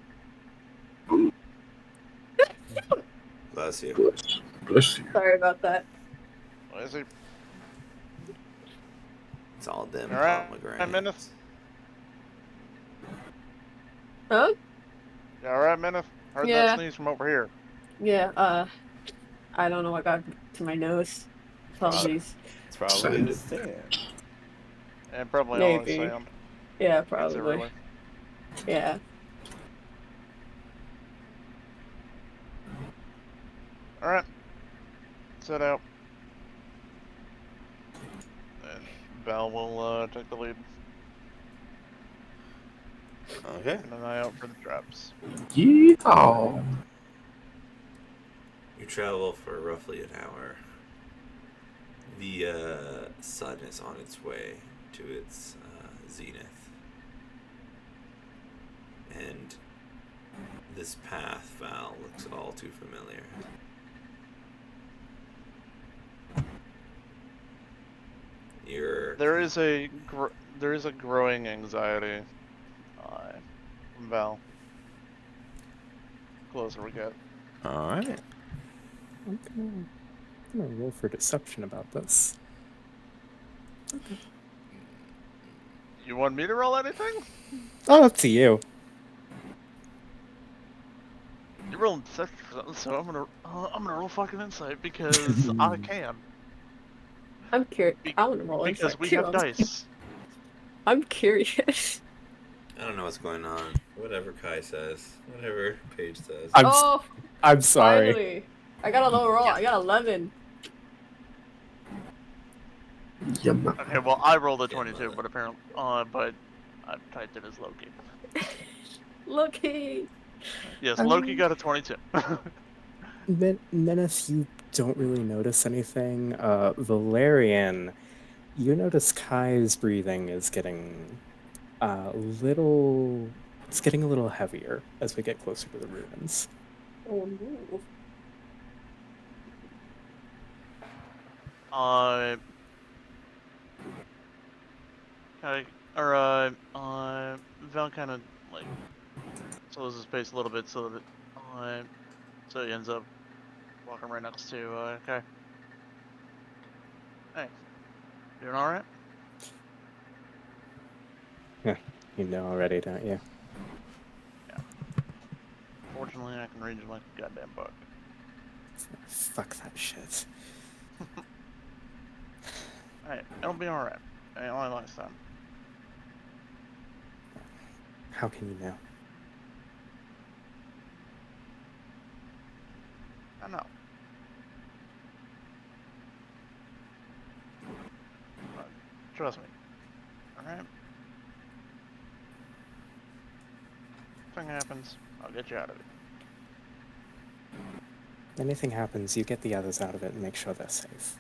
Bless you. Bless you. Sorry about that. Let's see. It's all them All right, pomegranates. Minith. Huh? You all right, Minith? Heard Yeah. that sneeze from over here. Yeah, I don't know what got to my nose. Apologies. It's probably the stand. And probably all the Maybe. sound. Yeah, It's probably. everywhere. Yeah. All right. Set out. And Val will take the lead. Okay. Keep an eye out for the traps. Yeehaw. You travel for roughly an hour. The sun is on its way to its zenith. And this path, Val, looks all too familiar. There is a growing anxiety from Val. Closer we get. All right. I'm gonna roll for deception about this. You want me to roll anything? Oh, up to you. You're rolling deception for something, so I'm gonna roll fucking insight because I can. I'm curious. I want to roll Because insight we too. have dice. I'm curious. I don't know what's going on. Whatever Kai says. Whatever Paige says. I'm sorry. Finally. I got a low roll. I got 11. Yum. Okay, well I rolled a 22, but apparently, but I typed it as Loki. Loki. Yes, Loki got a 22. Menace, you don't really notice anything. Valerian, you notice Kai's breathing is getting it's getting a little heavier as we get closer to the ruins. Oh no. Val kind of like slows his pace a little bit so that so he ends up walking right next to Kai. Hey, doing all right? You know already, don't you? Yeah. Fortunately, I can read you like a goddamn book. Fuck that shit. Alright, it'll be alright. Ain't only last time. How can you know? I know. But trust me. Alright? If anything happens, I'll get you out of it. Anything happens, you get the others out of it and make sure they're safe.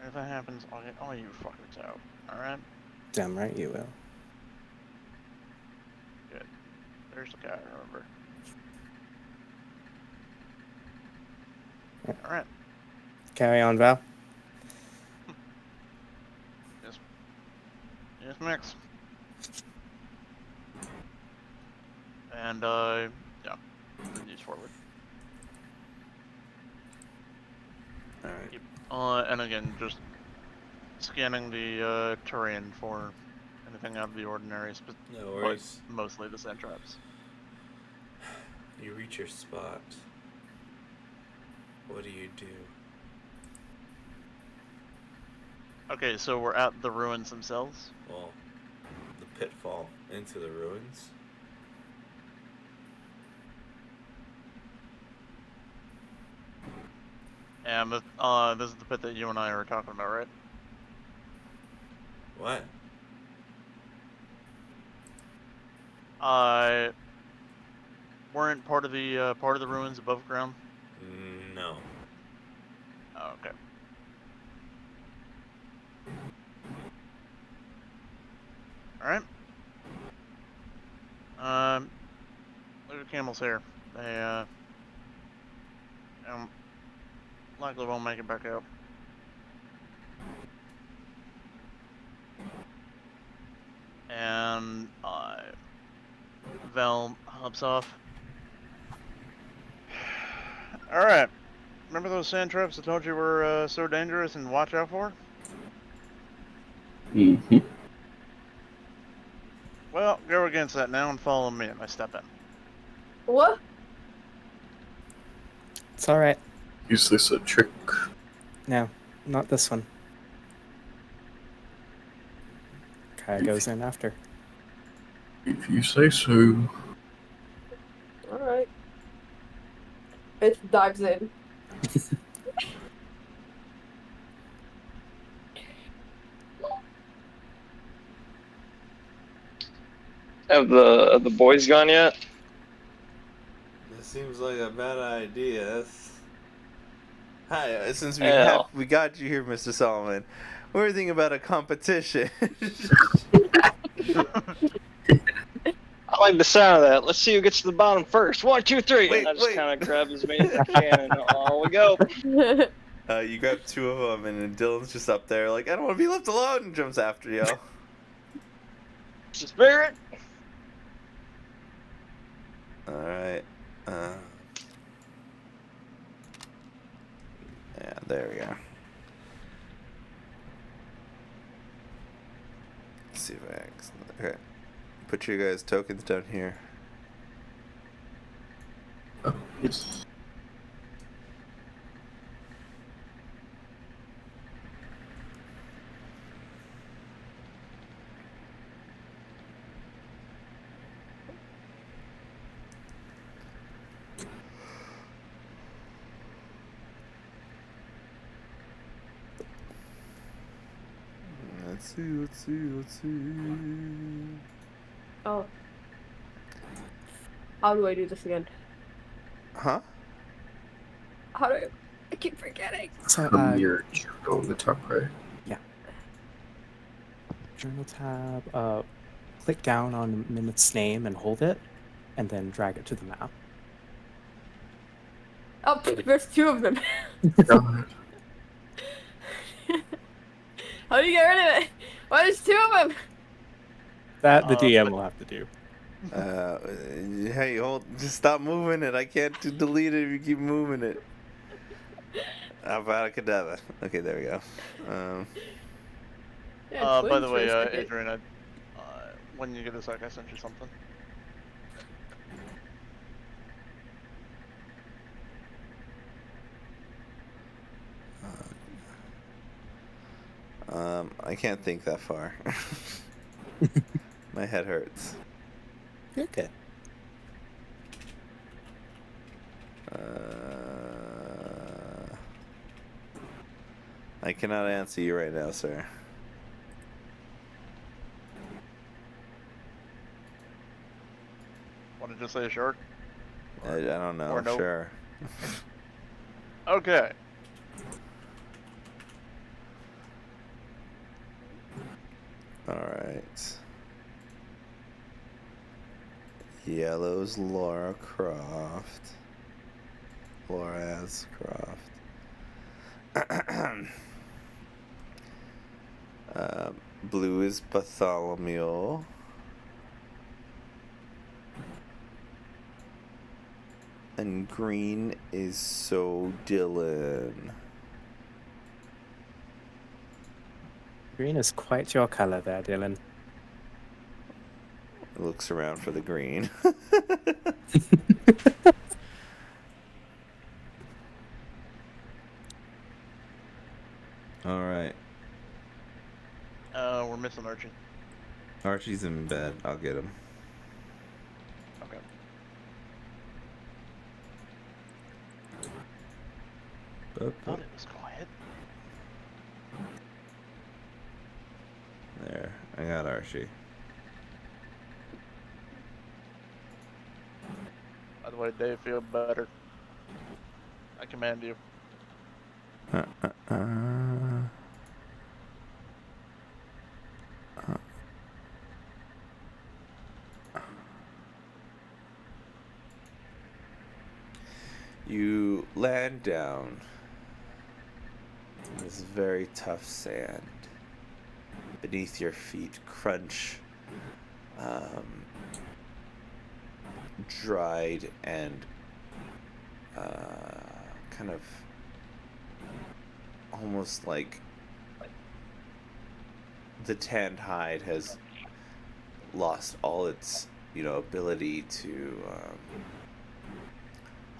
If that happens, I'll get all you fuckers out. Alright? Damn right you will. Good. There's the guy, remember. Yeah. Alright. Carry on, Val. Yes, mix. And, yeah. Use forward. Alright. And again, just scanning the terrain for anything out of the ordinary, No but worries. mostly the sand traps. You reach your spot. What do you do? Okay, so we're at the ruins themselves. Well, the pitfall into the ruins. And this is the pit that you and I were talking about, right? What? Weren't part of the ruins above ground? No. Oh, okay. Alright. Look at Camel's hair. They, likely won't make it back out. And, Val hops off. Alright. Remember those sand traps I told you were, so dangerous and watch out for? Mm-hmm. Well, go against that now and follow me as I step in. What? It's alright. Is this a trick? No, not this one. Kaya goes in after. If you say so. Alright. It dives in. Have the boys gone yet? This seems like a bad idea. Hi, since Hell. we got you here, Mr. Solomon, we're thinking about a competition. I like the sound of that. Let's see who gets to the bottom first. 1, 2, 3. Wait, And I just wait. kind of grab as many as I can, and on we go. You grab two of them, and then Dylan's just up there, like, I don't want to be left alone, and jumps after you. It's the spirit. All right. Yeah, there we go. Let's see if I okay. Put your guys' tokens down here. Oh, yes. Let's see. Oh. How do I do this again? Huh? How do I keep forgetting. So, Your journal on the top right. journal tab, click down on Minut's name and hold it, and then drag it to the map. Oh, there's 2 of them. God. How do you get rid of it? Why there's 2 of them? That the DM will have to do. Hey, just stop moving it. I can't delete it if you keep moving it. Avada Kedavra. Okay, there we go. Yeah, By the twins way, for a second. Adrian, when you get a sec, I sent you something. I can't think that far. My head hurts. Okay. I cannot answer you right now, sir. What did you say, shark? I don't know. Or no? Sure. Okay. All right. Yellow's Laura Croft. Laura Ascroft. Blue is Bartholomew. And green is So Dylan. Green is quite your color there, Dylan. Looks around for the green. All right. We're missing Archie. Archie's in bed. I'll get him. Okay. Thought it was quiet. There. I got Archie. By the way, Dave, feel better. I command you. You land down in this very tough sand. Beneath your feet, crunch dried and kind of almost like the tanned hide has lost all its, ability to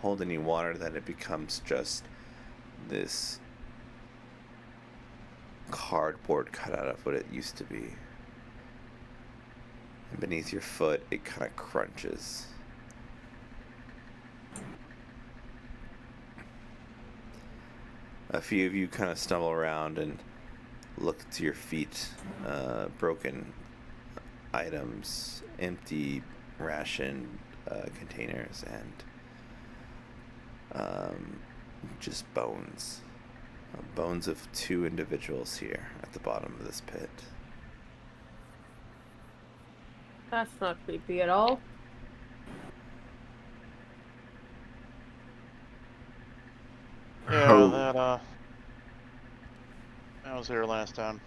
hold any water, that it becomes just this cardboard cut out of what it used to be. And beneath your foot, it kind of crunches. A few of you kind of stumble around and look to your feet. Broken items, empty ration containers, and just bones. Bones of 2 individuals here at the bottom of this pit. That's not creepy at all. Yeah, How- that was here last time.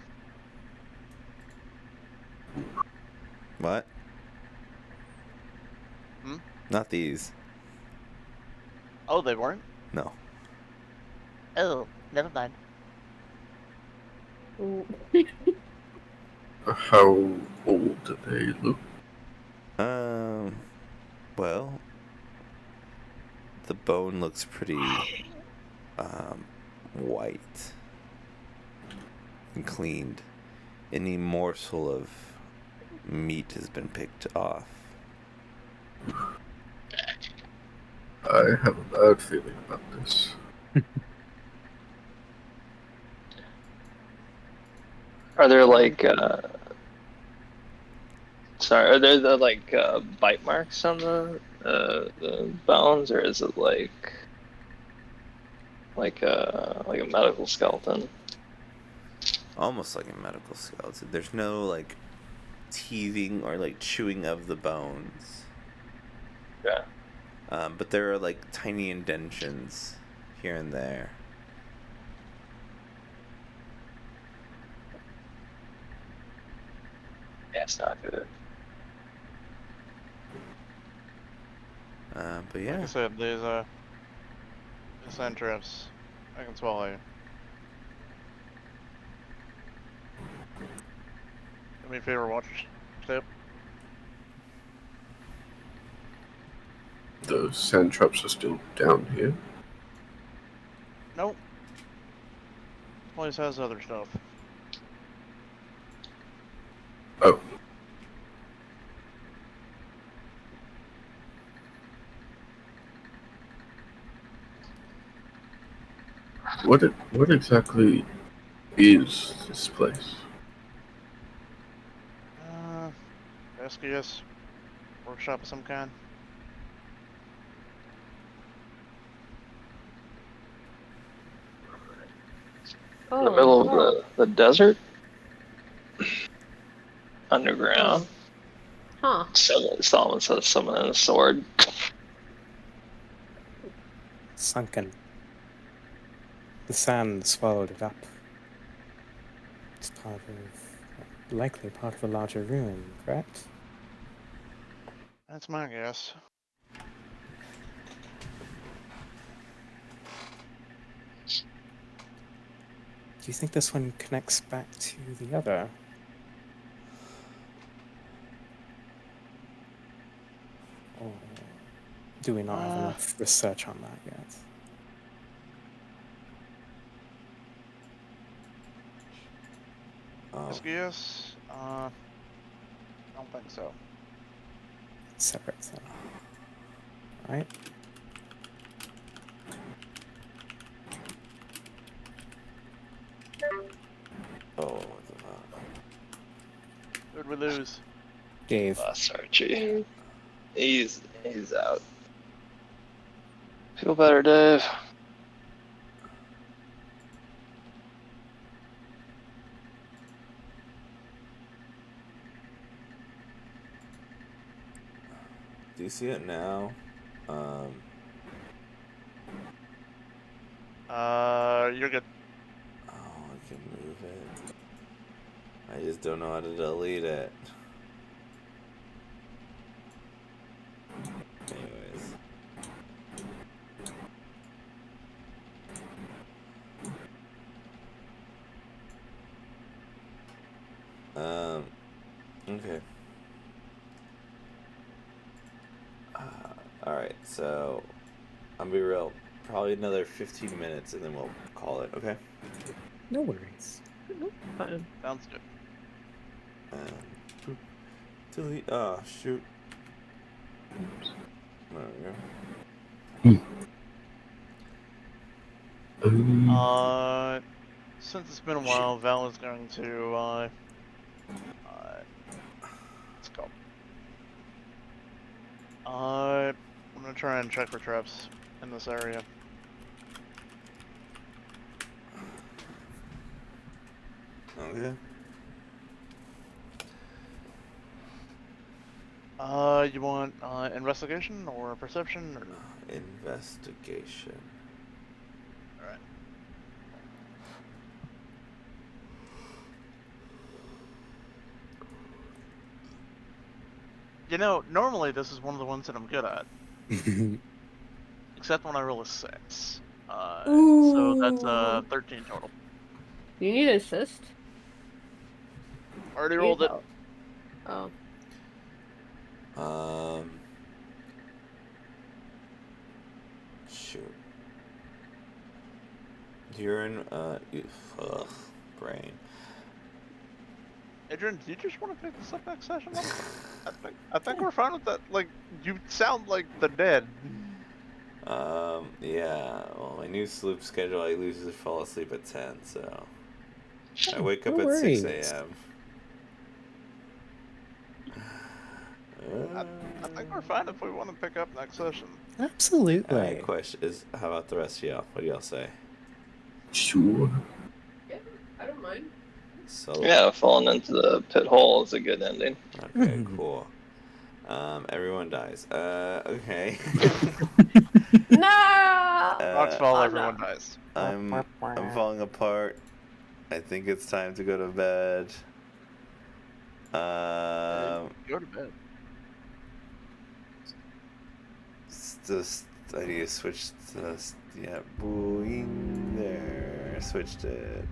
What? Hmm? Not these. Oh, they weren't? No. Oh, never mind. Ooh. How old do they look? Well, the bone looks pretty white and cleaned. Any morsel of meat has been picked off. I have a bad feeling about this. Are there like sorry, are there the like bite marks on the bones, or is it like a medical skeleton? Almost like a medical skeleton. There's no like teething or like chewing of the bones. Yeah. But there are like tiny indentions here and there. Yeah, it's not good. But Like yeah. I said, these sand traps, I can swallow you. Do me a favor, watch your step. The sand traps are still down here. Nope. This place has other stuff. What exactly is this place? SKS workshop of some kind. In the middle of Oh. the desert? Underground. Huh. Solomon says summoning a sword. Sunken. The sand swallowed it up. It's likely part of a larger ruin, correct? That's my guess. Do you think this one connects back to the other? Or do we not have enough research on that yet? SKS? I don't think so. Separate then. Right? Oh, what the fuck? Who'd we lose? Dave. Archie. He's out. Feel better, Dave. Do you see it now? You're good. Oh, I can move it. I just don't know how to delete it. Anyways. Okay. Alright, so I'll be real. Probably another 15 minutes and then we'll call it, okay? No worries. Fine. Sounds good. Delete. Oh, shoot. There we go. Since it's been a while, Val is going to, let's go. I'm gonna try and check for traps in this area. Okay. You want, investigation or perception or? Investigation. Alright. You know, normally this is one of the ones that I'm good at. Except when I roll a 6. So that's Ooh. 13 total. You need an assist? Already Need rolled it. help. Oh. Shoot. You're in, brain. Adrian, do you just want to pick this up next session? I think we're fine with that. Like, you sound like the dead. Yeah. Well, my new sleep schedule, I usually fall asleep at 10, so I wake up No at 6 worries. a.m. I think we're fine if we want to pick up next session. Absolutely. Question is, how about the rest of y'all? What do y'all say? Sure. Yeah, I don't mind. So Yeah, falling into the pit hole is a good ending. okay, cool. Everyone dies. Okay. No! Foxfall, Oh, everyone no. dies. I'm falling apart. I think it's time to go to bed. Go to bed. Just I need to switch. Yeah, booing there. Switched it.